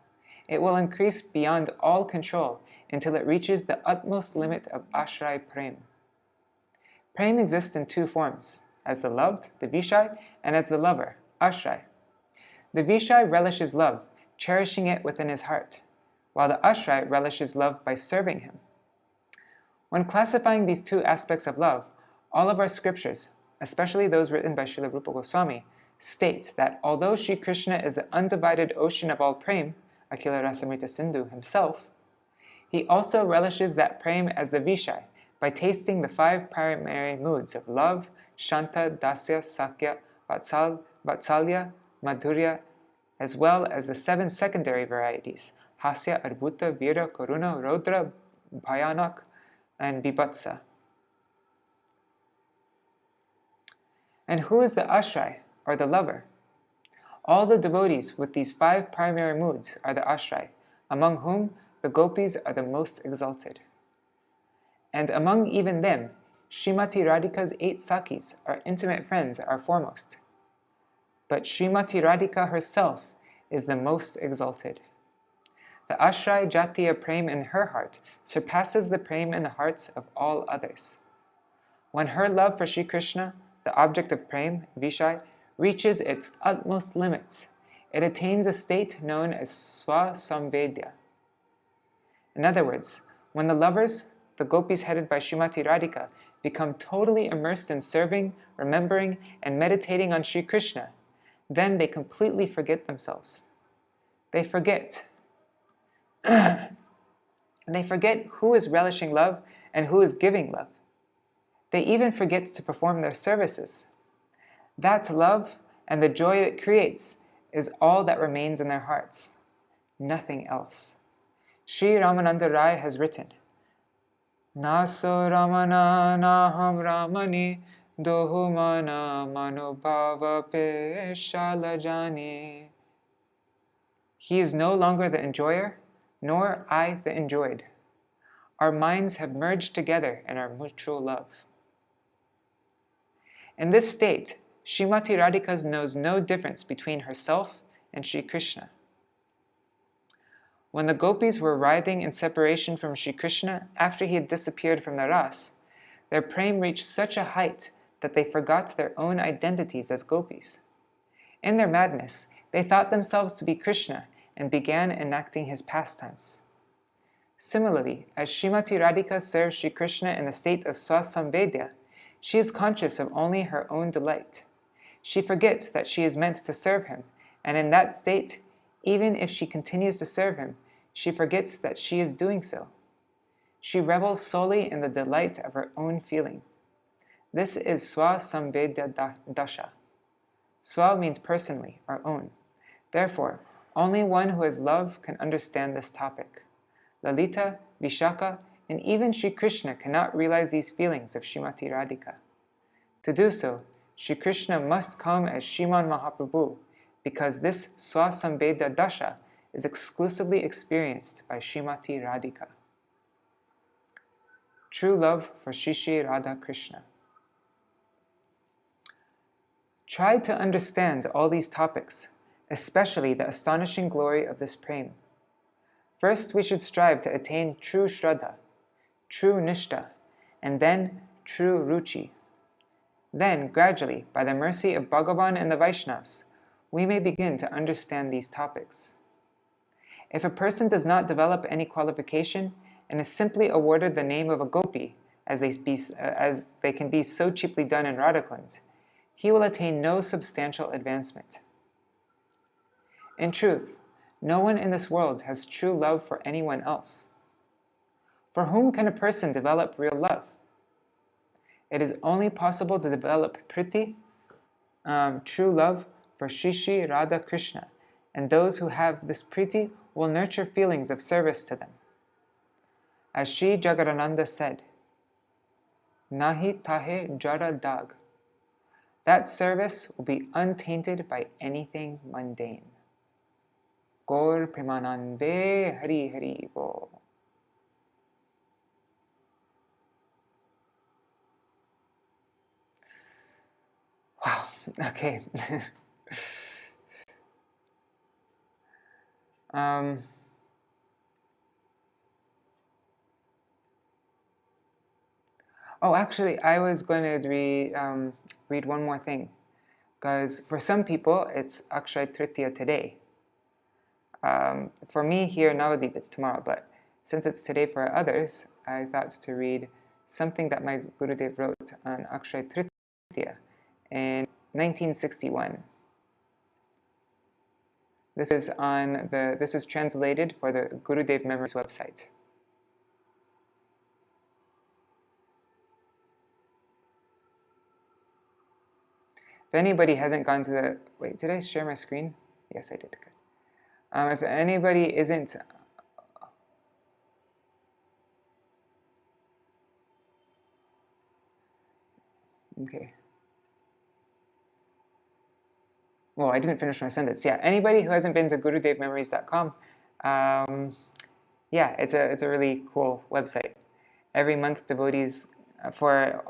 It will increase beyond all control until it reaches the utmost limit of Ashray Prem. Prem exists in two forms, as the loved, the Vishai, and as the lover, Ashray. The Vishai relishes love, cherishing it within his heart, while the Ashray relishes love by serving him. When classifying these two aspects of love, all of our scriptures, especially those written by Śrīla Rupa Gosvāmī, state that although Sri Krishna is the undivided ocean of all prem, Akila Rasamrita Sindhu himself, he also relishes that prem as the Vishai by tasting the 5 primary moods of love, Shanta, Dasya, Sakya, Vatsalya, Madhurya, as well as the 7 secondary varieties, Hasya, Adbhuta, Vira, Karuna, Rodra, Bhayanak, and Bibhatsa. And who is the Ashray, or the lover? All the devotees with these 5 primary moods are the Ashray, among whom the gopis are the most exalted. And among even them, Srimati Radhika's 8 Sakis, our intimate friends, are foremost. But Srimati Radhika herself is the most exalted. The Akṣaya-tritīya prem in her heart surpasses the prem in the hearts of all others. When her love for Sri Krishna, the object of prem, Vishai, reaches its utmost limits, it attains a state known as swa-samvedya. In other words, when the lovers, the gopis headed by Srimati Radhika, become totally immersed in serving, remembering, and meditating on Sri Krishna, then they completely forget themselves. They forget. They forget who is relishing love and who is giving love. They even forget to perform their services. That love and the joy it creates is all that remains in their hearts, nothing else. Sri Ramananda Rai has written, Naso Ramana Naham Ramani Dohumana Manubhava Peshalajani. He is no longer the enjoyer, nor I the enjoyed. Our minds have merged together in our mutual love. In this state, Srimati Radhika knows no difference between herself and Sri Krishna. When the gopis were writhing in separation from Sri Krishna after he had disappeared from the ras, their prem reached such a height that they forgot their own identities as gopis. In their madness, they thought themselves to be Krishna and began enacting his pastimes. Similarly, as Srimati Radhika serves Sri Krishna in the state of swa-samvedya, she is conscious of only her own delight. She forgets that she is meant to serve him, and in that state, even if she continues to serve him, she forgets that she is doing so. She revels solely in the delight of her own feeling. This is swa-samvedya dasha. Swa means personally, or own. Therefore, only one who has love can understand this topic. Lalita, Vishaka, and even Sri Krishna cannot realize these feelings of Srimati Radhika. To do so, Sri Krishna must come as Shriman Mahaprabhu, because this swa-samvedya dasha is exclusively experienced by Srimati Radhika. True love for Shri Shri Radha Krishna. Try to understand all these topics, especially the astonishing glory of this prem. First, we should strive to attain true Shraddha, true Nishta, and then true Ruchi. Then, gradually, by the mercy of Bhagavan and the Vaishnavas, we may begin to understand these topics. If a person does not develop any qualification and is simply awarded the name of a gopi, as they can be so cheaply done in Radhakund, he will attain no substantial advancement. In truth, no one in this world has true love for anyone else. For whom can a person develop real love? It is only possible to develop priti, true love, for Shri Shri Radha Krishna, and those who have this priti will nurture feelings of service to them. As Shri Jagadananda said, Nahi tahe jara dag. That service will be untainted by anything mundane. Gaur Premanande Hari Hari Bo. Wow, okay. Oh, actually, I was going to read one more thing, because for some people, it's Akṣaya-tritīya today. For me here in Navadvip, it's tomorrow, but since it's today for others, I thought to read something that my Gurudeva wrote on Akṣaya-tritīya in 1961. This is translated for the Gurudeva Memories website. If anybody hasn't gone to the... Wait, did I share my screen? Yes, I did. Good. If anybody isn't... Okay. Well, I didn't finish my sentence. Yeah, anybody who hasn't been to gurudevmemories.com, yeah, it's a really cool website. Every month, devotees for...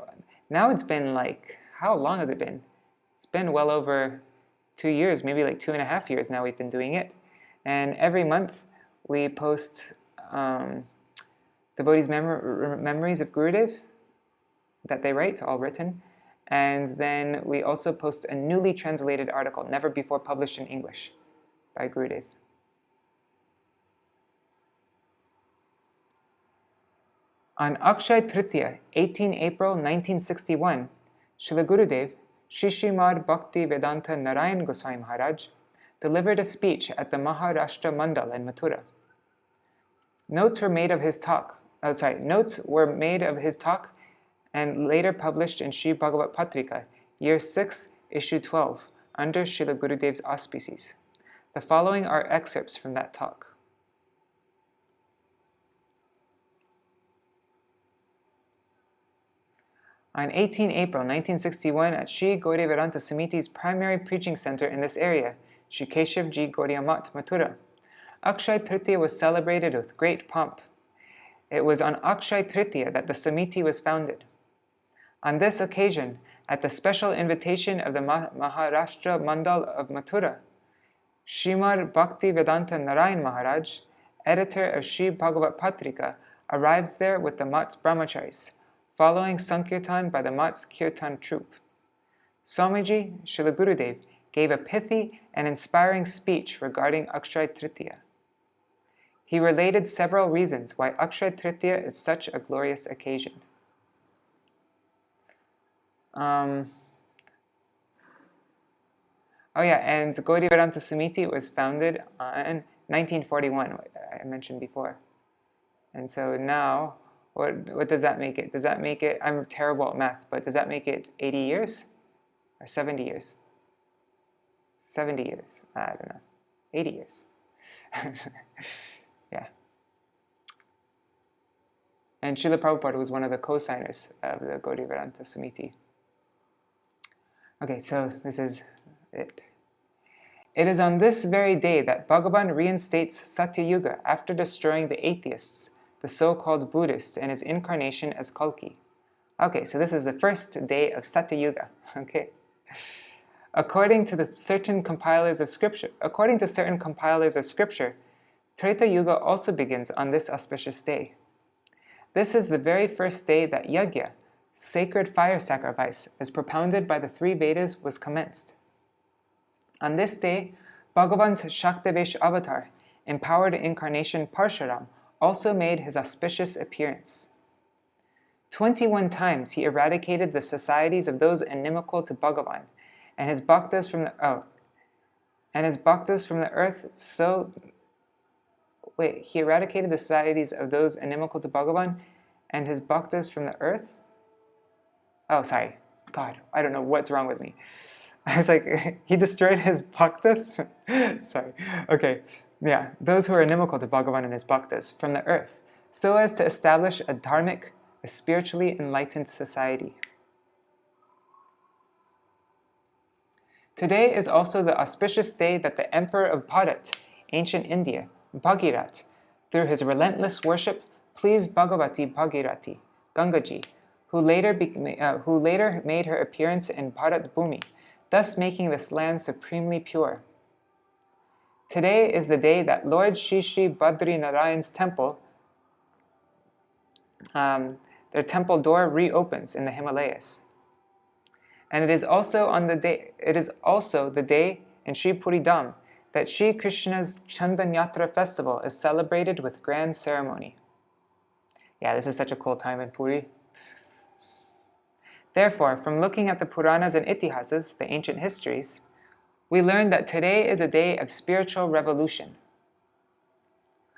Now it's been like... How long has it been? It's been well over 2 years, maybe like 2.5 years now we've been doing it. And every month we post devotees' memories of Gurudev that they write, all written. And then we also post a newly translated article, never before published in English, by Gurudev. On Akṣaya-tritīya, 18 April 1961, Srila Gurudev, Shri Srimad Bhaktivedānta Nārāyaṇa Gosvāmī Mahārāja, delivered a speech at the Mahārāshtra Mandal in Mathura. Notes were made of his talk and later published in Sri Bhagavad Patrika, Year 6, Issue 12, under Srila Gurudev's auspices. The following are excerpts from that talk. On 18 April 1961, at Sri Gaudiya Samiti's primary preaching center in this area, Sri Keshavji Gaudiya Math, Mathura, Akṣaya-tritīya was celebrated with great pomp. It was on Akṣaya-tritīya that the Samiti was founded. On this occasion, at the special invitation of the Mahārāshtra Mandal of Mathura, Śrīmad Bhaktivedānta Nārāyaṇa Mahārāja, editor of Sri Bhagavad Patrika, arrived there with the Math's brahmacharis, following Sankirtan by the Math's Kirtan troupe. Swamiji, Srila Gurudev, gave a pithy and inspiring speech regarding Akṣaya-tritīya. He related several reasons why Akṣaya-tritīya is such a glorious occasion. Oh yeah, and Gaudiya Samiti was founded in 1941, I mentioned before. And so now, what does that make it? Does that make it, I'm terrible at math, but does that make it 80 years? Or 70 years? 70 years, I don't know. 80 years. Yeah. And Srila Prabhupada was one of the co-signers of the Gaudiya Samiti. Okay, so this is it. It is on this very day that Bhagavan reinstates Satya Yuga after destroying the atheists, the so-called Buddhists, in his incarnation as Kalki. Okay, so this is the first day of Satya Yuga. Okay. According to certain compilers of scripture, Treta Yuga also begins on this auspicious day. This is the very first day that Yajna, sacred fire sacrifice, as propounded by the 3 Vedas, was commenced. On this day, Bhagavan's Shaktavesh avatar, empowered incarnation Parshuram, also made his auspicious appearance. 21 times he eradicated the societies of those inimical to Bhagavan, and his bhaktas from the... and his bhaktas from the earth. He eradicated the societies of those inimical to Bhagavan and his bhaktas from the earth? Oh, sorry. God, I don't know what's wrong with me. I was like, he destroyed his bhaktas? Sorry. Okay, yeah. Those who are inimical to Bhagavan and his bhaktas from the earth, so as to establish a dharmic, a spiritually enlightened society. Today is also the auspicious day that the emperor of Bharat, ancient India, Bhagirat, through his relentless worship, pleased Bhagavati Bhagirati, Gangaji, who later made her appearance in Bharat Bhumi, thus making this land supremely pure. Today is the day that Lord Shri Shri Badri Narayan's temple, their temple door reopens in the Himalayas. And it is also the day in Sri Puri Dham that Sri Krishna's Chandan Yatra festival is celebrated with grand ceremony. Yeah, this is such a cool time in Puri. Therefore, from looking at the Puranas and Itihasas, the ancient histories, we learn that today is a day of spiritual revolution.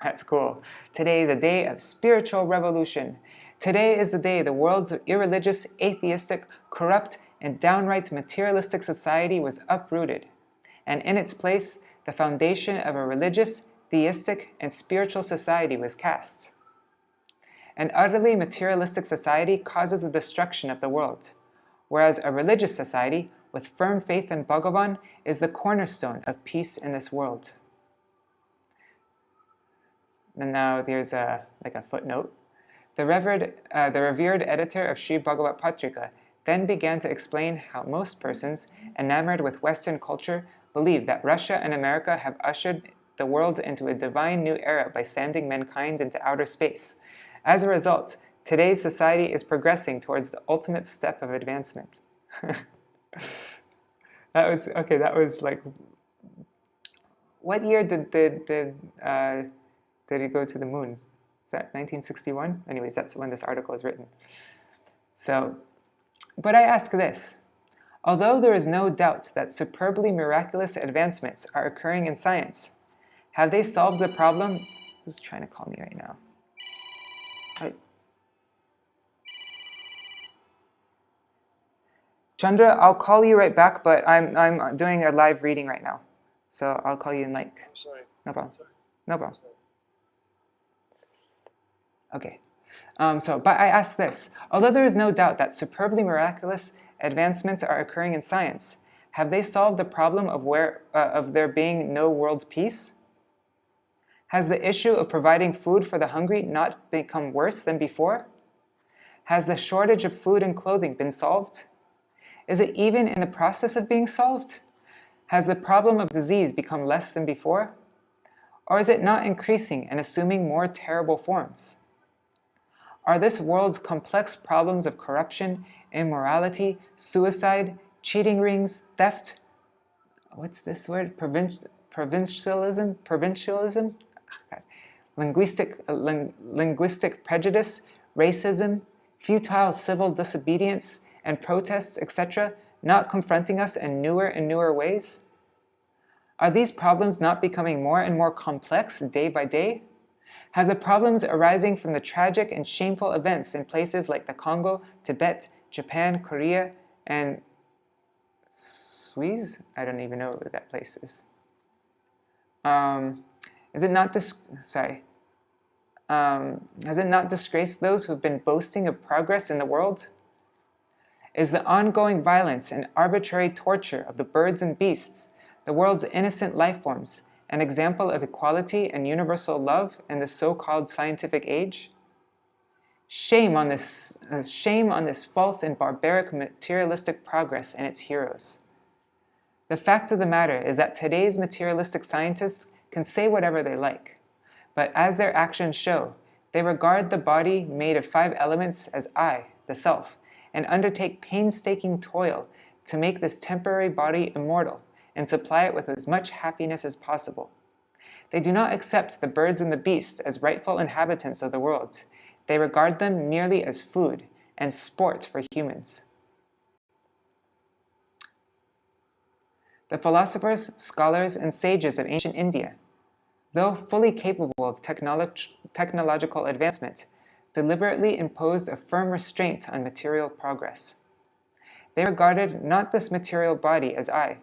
That's cool. Today is a day of spiritual revolution. Today is the day the world's irreligious, atheistic, corrupt, and downright materialistic society was uprooted, and in its place, the foundation of a religious, theistic, and spiritual society was cast. An utterly materialistic society causes the destruction of the world, whereas a religious society with firm faith in Bhagavan is the cornerstone of peace in this world. And now there's a footnote. The revered editor of Sri Bhagavat Patrika then began to explain how most persons enamored with Western culture believe that Russia and America have ushered the world into a divine new era by sending mankind into outer space. As a result, today's society is progressing towards the ultimate step of advancement. That was like, what year did he go to the moon? Is that 1961? Anyways, that's when this article is written. So, but I ask this. Although there is no doubt that superbly miraculous advancements are occurring in science, have they solved the problem? Who's trying to call me right now? Chandra, I'll call you right back, but I'm doing a live reading right now. So I'll call you in like... I'm sorry. No problem. No problem. Okay. But I ask this. Although there is no doubt that superbly miraculous advancements are occurring in science, have they solved the problem of there being no world peace? Has the issue of providing food for the hungry not become worse than before? Has the shortage of food and clothing been solved? Is it even in the process of being solved? Has the problem of disease become less than before? Or is it not increasing and assuming more terrible forms? Are this world's complex problems of corruption, immorality, suicide, cheating rings, theft, what's this word? Provincialism? Linguistic prejudice, racism, futile civil disobedience, and protests, etc., not confronting us in newer and newer ways? Are these problems not becoming more and more complex day by day? Have the problems arising from the tragic and shameful events in places like the Congo, Tibet, Japan, Korea, and Suez? I don't even know what that place is. Has it not disgraced those who have been boasting of progress in the world? Is the ongoing violence and arbitrary torture of the birds and beasts, the world's innocent life forms, an example of equality and universal love in the so-called scientific age? Shame on this false and barbaric materialistic progress and its heroes. The fact of the matter is that today's materialistic scientists can say whatever they like, but as their actions show, they regard the body made of 5 elements as I, the self, and undertake painstaking toil to make this temporary body immortal and supply it with as much happiness as possible. They do not accept the birds and the beasts as rightful inhabitants of the world. They regard them merely as food and sport for humans. The philosophers, scholars, and sages of ancient India, though fully capable of technological advancement, deliberately imposed a firm restraint on material progress. They regarded not this material body as I,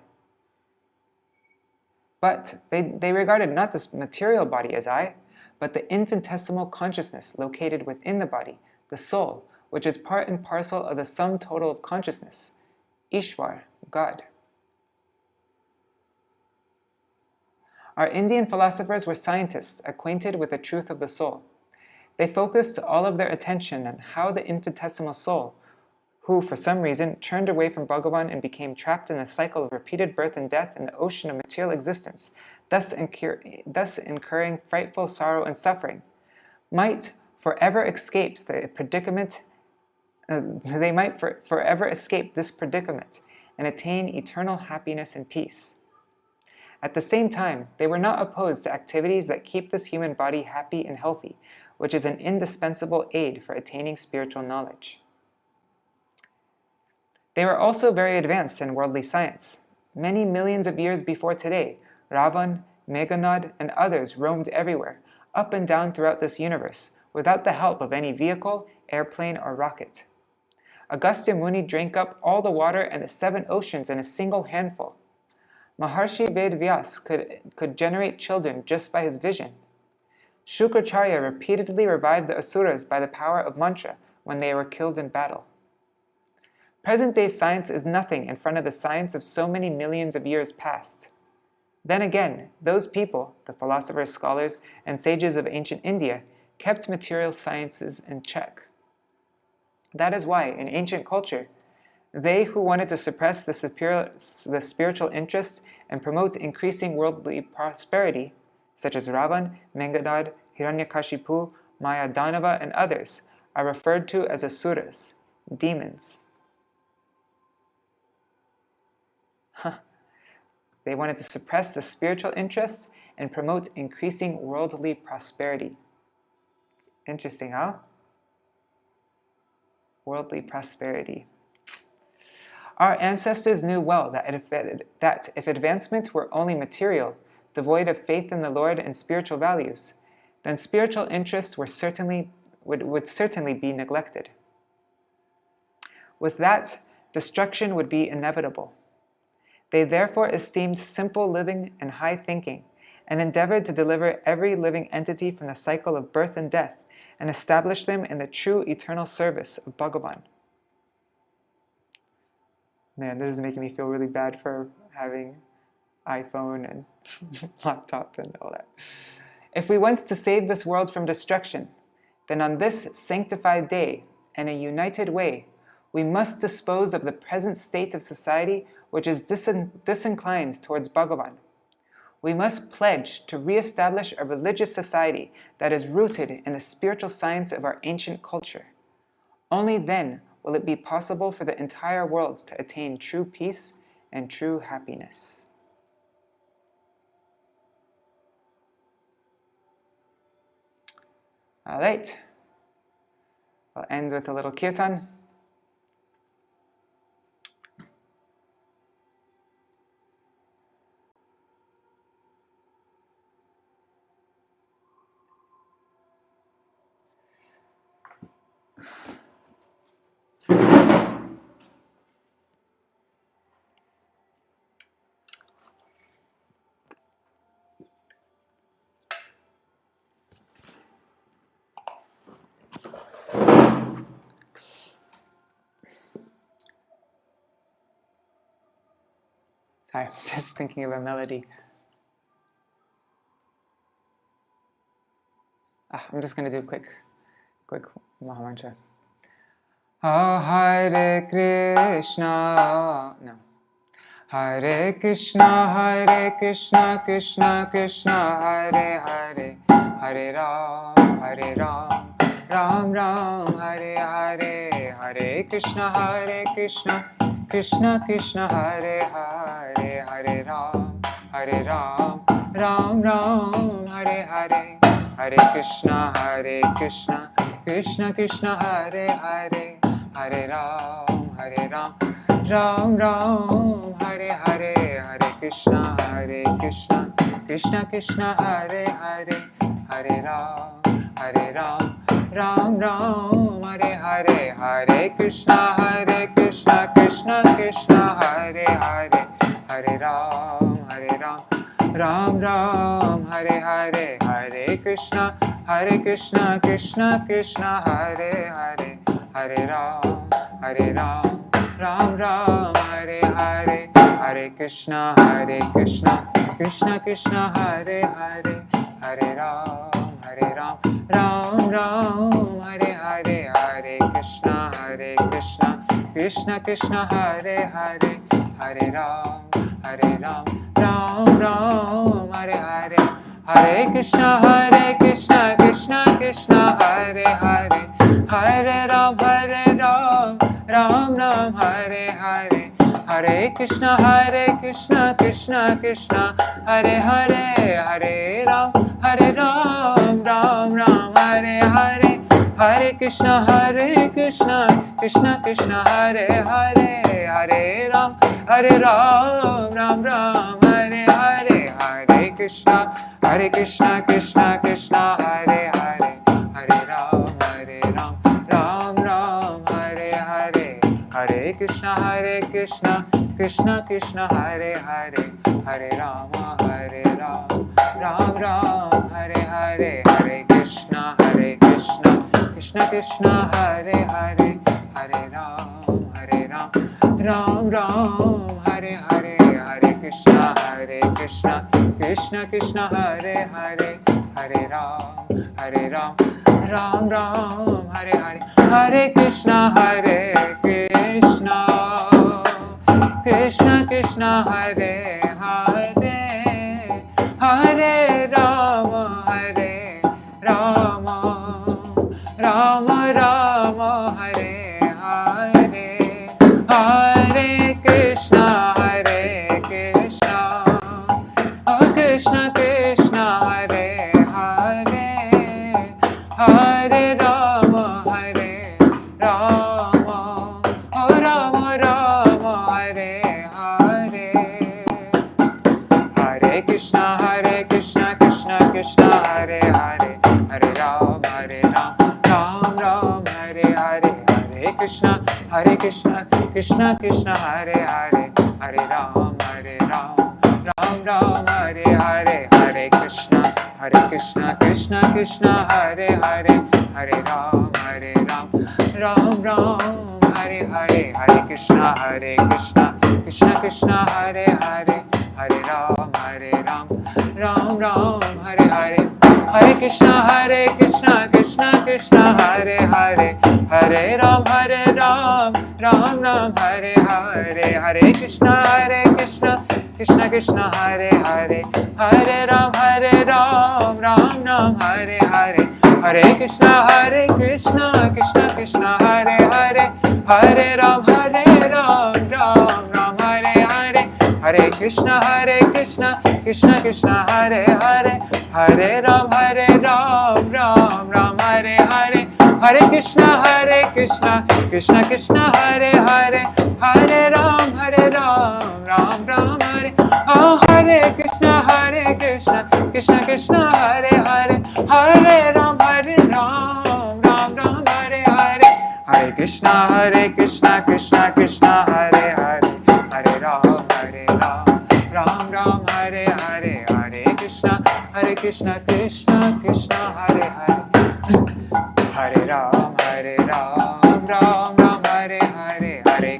but they regarded not this material body as I, but the infinitesimal consciousness located within the body, the soul, which is part and parcel of the sum total of consciousness, Ishwar, God. Our Indian philosophers were scientists acquainted with the truth of the soul. They focused all of their attention on how the infinitesimal soul, who for some reason turned away from Bhagavan and became trapped in a cycle of repeated birth and death in the ocean of material existence, thus incurring frightful sorrow and suffering, might forever escape the predicament. They might forever escape this predicament and attain eternal happiness and peace. At the same time, they were not opposed to activities that keep this human body happy and healthy, which is an indispensable aid for attaining spiritual knowledge. They were also very advanced in worldly science. Many millions of years before today, Ravan, Meghanad, and others roamed everywhere, up and down throughout this universe, without the help of any vehicle, airplane, or rocket. Agastya Muni drank up all the water and the 7 oceans in a single handful. Maharshi Ved Vyas could generate children just by his vision. Shukracharya repeatedly revived the asuras by the power of mantra when they were killed in battle. Present-day science is nothing in front of the science of so many millions of years past. Then again, those people, the philosophers, scholars, and sages of ancient India, kept material sciences in check. That is why, in ancient culture, they who wanted to suppress the spiritual interest and promote increasing worldly prosperity, such as Ravan, Meghanad, Hiranyakashipu, Mayadanava, and others, are referred to as asuras, demons. They wanted to suppress the spiritual interest and promote increasing worldly prosperity. Interesting, huh? Worldly prosperity. Our ancestors knew well that if advancement were only material, devoid of faith in the Lord and spiritual values, then spiritual interests would certainly be neglected. With that, destruction would be inevitable. They therefore esteemed simple living and high thinking, and endeavored to deliver every living entity from the cycle of birth and death, and establish them in the true eternal service of Bhagavan. Man, this is making me feel really bad for having iPhone and laptop and all that. If we want to save this world from destruction, then on this sanctified day, in a united way, we must dispose of the present state of society which is disinclined towards Bhagavan. We must pledge to re-establish a religious society that is rooted in the spiritual science of our ancient culture. Only then will it be possible for the entire world to attain true peace and true happiness. All right. I'll end with a little kirtan. Sorry, I'm just thinking of a melody. I'm just going to do quick Mahamantra. Hare Krishna. No. Hare Krishna, Krishna Krishna, Hare Hare, Hare Ram, Ram Ram, Hare Hare, Hare Krishna, Krishna Krishna, Hare Hare, Hare Ram, Ram Ram, Hare Hare, Hare Krishna, Krishna Krishna, Hare Hare, Hare Ram, Ram Ram, Hare Hare, Hare Krishna Hare Krishna Krishna Krishna Hare Hare Hare Ram Ram Ram Hare Hare Hare Krishna Krishna Krishna Hare Hare Hare Ram Ram Ram Hare Hare Hare Krishna Krishna Krishna Hare Hare Hare Ram Ram Ram Hare Hare Hare Krishna Krishna Krishna Hare Hare Hare Ram Ram Ram Hare Hare Hare Krishna Krishna Krishna Hare Hare Hare Ram Ram Ram Hare Hare Hare Krishna Krishna Krishna Hare Hare Hare Ram Ram Ram Hare Hare Hare Krishna Krishna Krishna Hare Hare Hare Ram Ram Ram Hare Hare Hare Krishna Krishna Krishna Hare Hare Hare Ram Ram Ram Hare Hare Hare Krishna Krishna Krishna Hare Hare Hare Ram Ram Ram Hare Hare Hare Krishna Krishna Krishna Hare Hare Hare Ram Ram Ram Hare Hare Hare Krishna Krishna Krishna Hare Hare Hare Ram Ram Ram Hare Hare Hare Krishna Krishna Krishna Hare Hare Hare Ram Ram Ram Hare Hare Hare Krishna Krishna Krishna Hare Hare Hare Ram Ram Rama Hare Hare Hare Krishna Krishna Krishna Hare Hare Hare Rama Rama Hare Hare Hare Krishna Krishna Krishna Hare Hare Hare Ram Ram Hare Hare Hare Krishna Krishna Krishna Hare Hare Hare Ram Ram Hare Hare Hare Krishna Krishna Krishna Hare Hare Hare Ram Ram Hare Hare Hare Krishna Krishna Krishna Hare Hare Hare Ram Ram Hare Hare Hare Krishna Krishna Krishna Hare Hare Hare Ram Ram Hare Hare Hare Krishna Krishna Krishna Hare Hare Hare Ram Ram Hare Hare Hare Krishna Krishna Krishna Hare Hare Hare Ram Ram Hare Hare Hare Krishna Krishna Hare Hare Hare Ram Ram Hare Hare Hare Krishna Krishna Krishna Hare Hare Hare Ram Ram Hare Hare Krishna Krishna Hare Hare Hare Ram Ram Hare Hare Hare Krishna Krishna Krishna Hare Hare Hare Ram Ram Hare Hare Hare Krishna Krishna Krishna Hare Hare Hare Ram Ram Hare Hare Hare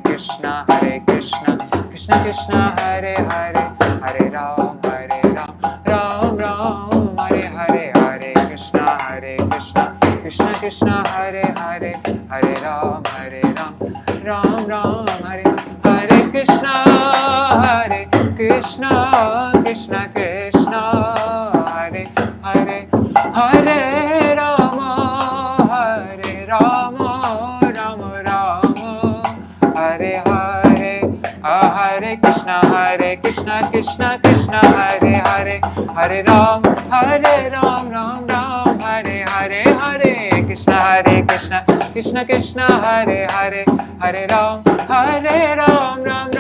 Krishna Krishna Hare Hare Hare Ram Ram Hare Hare Hare Krishna Krishna Hare Hare Hare Ram Ram Hare Hare Krishna Krishna Hare Hare Hare Rama Rama Hare Hare Hare Krishna Krishna Hare Hare Hare Ram Ram Hare Hare Hare Krishna Krishna Hare Hare Hare Ram Ram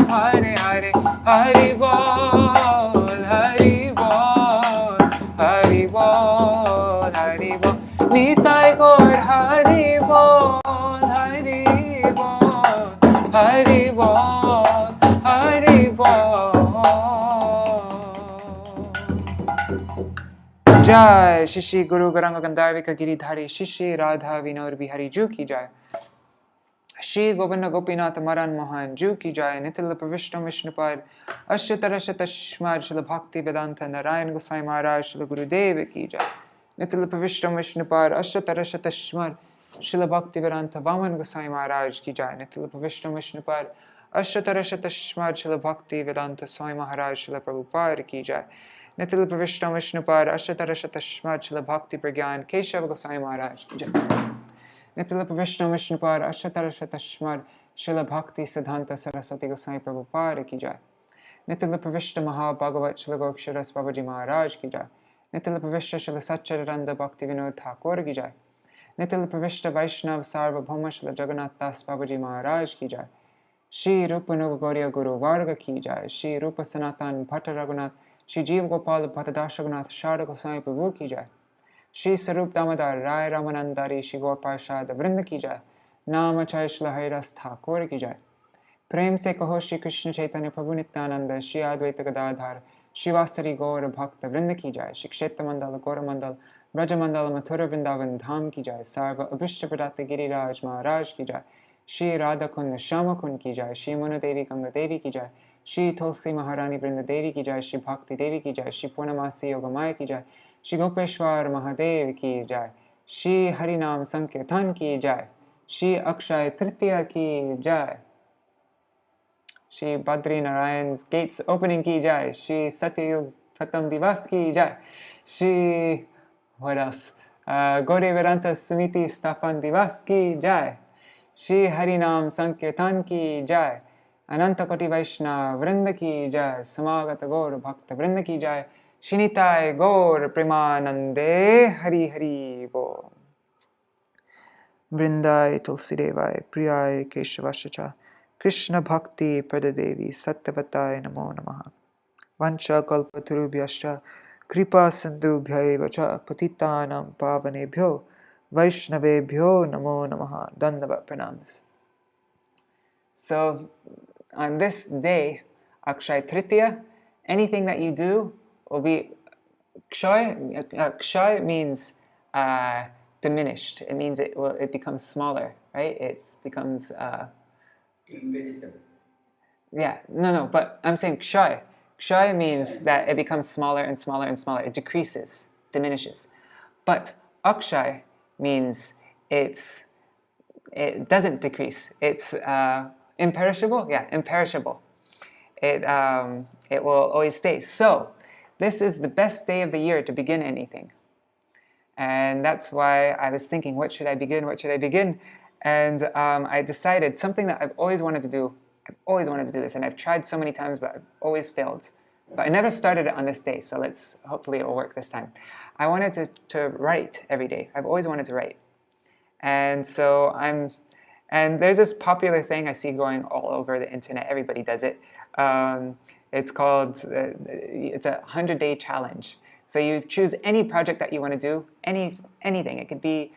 Hare Hare Hari Bol, Hari Bol, Hari Bol, Hari Bol. Nitai Gaur Hari Bol, Hari Bol, Hari Bol, Hari Bol. Jai Shishi Guru Garanga Gandharvika Giridhari Shishi Radha Vinod Bihari Ju ki Jai. Shri Govinda Gopinath Maran Mohan Ju ki Jai. Nitila Pravishna Vishnupad Ashatara Shatashmad Śrīla Bhaktivedānta Nārāyaṇa Gosvāmī Mahārāja Śrīla Gurudeva ki Jai. Nitila Pravishna Vishnupad Ashatara Shatashmad Śrīla Bhaktivedānta Vaman Gosvāmī Mahārāja ki Jai. Nitila Pravishna Vishnupad Ashatara Shatashmad Śrīla Bhaktivedānta Swami Mahārāja Śrīla Prabhupada ki Jai. Nitila Pravishna Vishnupad Ashatara Shatashmad Śrīla Bhakti Pragyan Keshava Gosvāmī Mahārāja ki Jai. Nitila Pravishna Vishnupad Ashatara Shatashmad Śrīla Bhakti Siddhanta Saraswati Gosvāmī Prabhupada ki Jai. Nitila Pravishna Maha Bhagavat Śrīla Goksharas Babaji Maharaj ki Jai. Nitila Pravishna Śrīla Satchidananda Bhakti Vinod Thakur ki Jai. Nitila Pravishna Vaishnav Sarvabhauma Śrīla Jagannath Das Babaji Maharaj ki Jai. Shri Rupa Nuga Guru Varga ki Jai. Shri Rupa Sanatan Bhatta Raghunath Shri Jeev Gopal Bhattadash Raghunath Sharda Goswami Prabhu ki Jai. Shri Sarup Damodar Rai Ramanandari Shri Gaur Parshad Vrinda ki Jai. Namachay Shri Haridas Thakur ki Jai. Prem se kaho Shri Krishna Chaitanya Prabhu Nityananda Shri Advaita Gadadhar Shri Vasari Gaur Bhakta Vrinda ki Jai. Shri Kshetra Mandala Gaura Mandal Braja Mandala Mathura Vrindavan Dham ki Jai. Sarva Abhishta Pradata Giriraj Maharaj ki Jai. Shri Radha Kund Shama Kund ki Jai. Shri Muna Devi Ganga Devi ki Jai. Shri Tulsi Maharani Vrinda Devi ki Jai. Shri Bhakti Devi ki Jai. Shri Purnamasi Yogamaya ki Jai. Shri Gopeshwar Mahadev ki Jai. Shri Harinam Sankirtan ki Jai. Shri Akṣaya-tritīya ki Jai. Shri Badri Narayan's gates opening ki Jai. Shri Satyayug Pratam Divas ki Jai. Shri, what else? Bhaktivedānta Samiti Sthapan Divas ki Jai. Shri Harinam Sankirtan ki Jai. Ananta Koti Vaishnava Vrinda ki Jai. Samagata Gaur Bhakta Vrinda ki Jai. Shinitai Gaur Premanande Hari Hari Bol. Vrindai Tulsi Devai Priyai Keshavashacha Krishna Bhakti Pradadevi Sattvatai Namo Namaha. Vancha Kalpatarubhyascha Kripa Sindhubhya Vacha Patitanam Pavanebhyo Vaishnavebhyo Namo Namaha. Dandavat Pranams. So, on this day, Akṣaya-tritīya, anything that you do will be Akṣaya. Akṣaya means diminished. It means it becomes smaller, right? It becomes yeah, no, but I'm saying Akṣaya. Akṣaya means that it becomes smaller and smaller and smaller. It decreases, diminishes. But Akṣaya means it doesn't decrease. It's imperishable. Yeah, imperishable. It will always stay. So this is the best day of the year to begin anything. And that's why I was thinking, what should I begin? What should I begin? And I decided something that I've always wanted to do. I've always wanted to do this, and I've tried so many times, but I've always failed. But I never started it on this day, so hopefully it will work this time. I wanted to write every day. I've always wanted to write. And so and there's this popular thing I see going all over the internet. Everybody does it. It's called, it's a 100-day challenge. So you choose any project that you want to do, anything. It could be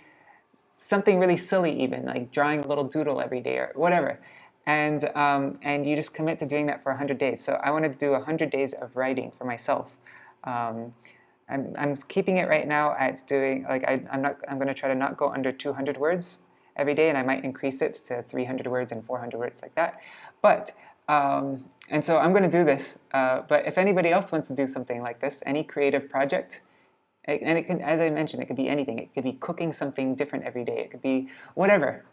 something really silly even, like drawing a little doodle every day or whatever. And you just commit to doing that for 100 days. So I wanted to do 100 days of writing for myself. I'm keeping it right now at doing, like I'm going to try to not go under 200 words every day, and I might increase it to 300 words and 400 words like that. But and so I'm going to do this, but if anybody else wants to do something like this, any creative project, and it can, as I mentioned, it could be anything. It could be cooking something different every day. It could be whatever.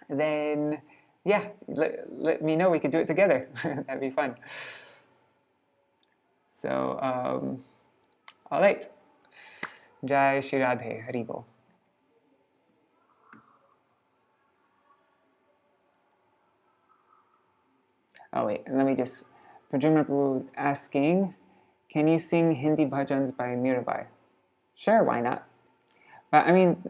Then, yeah, let me know. We could do it together. That'd be fun. So, all right. Jai Shri Radhe Haribol. Oh wait, let me just, Pradyumna was asking, can you sing Hindi bhajans by Mirabai? Sure, why not? But I mean,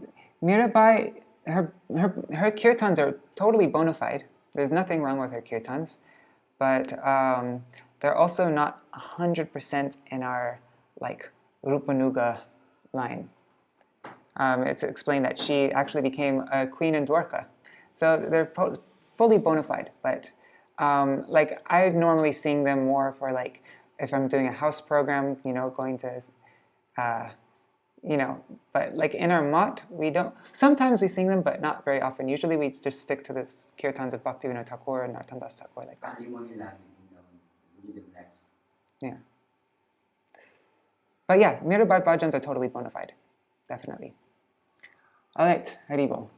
Mirabai, her kirtans are totally bona fide. There's nothing wrong with her kirtans. but they're also not 100% in our like Rupanuga line. It's explained that she actually became a queen in Dwarka. So they're fully bona fide, but like I normally sing them more for like if I'm doing a house program, you know, going to, you know, but like in our mat, we don't, sometimes we sing them, but not very often. Usually we just stick to the kirtans of Bhaktivedānta Thakur and Narottam Thakur like that. Yeah. But yeah, Mirabad bhajans are totally bona fide, definitely. All right, Haribol.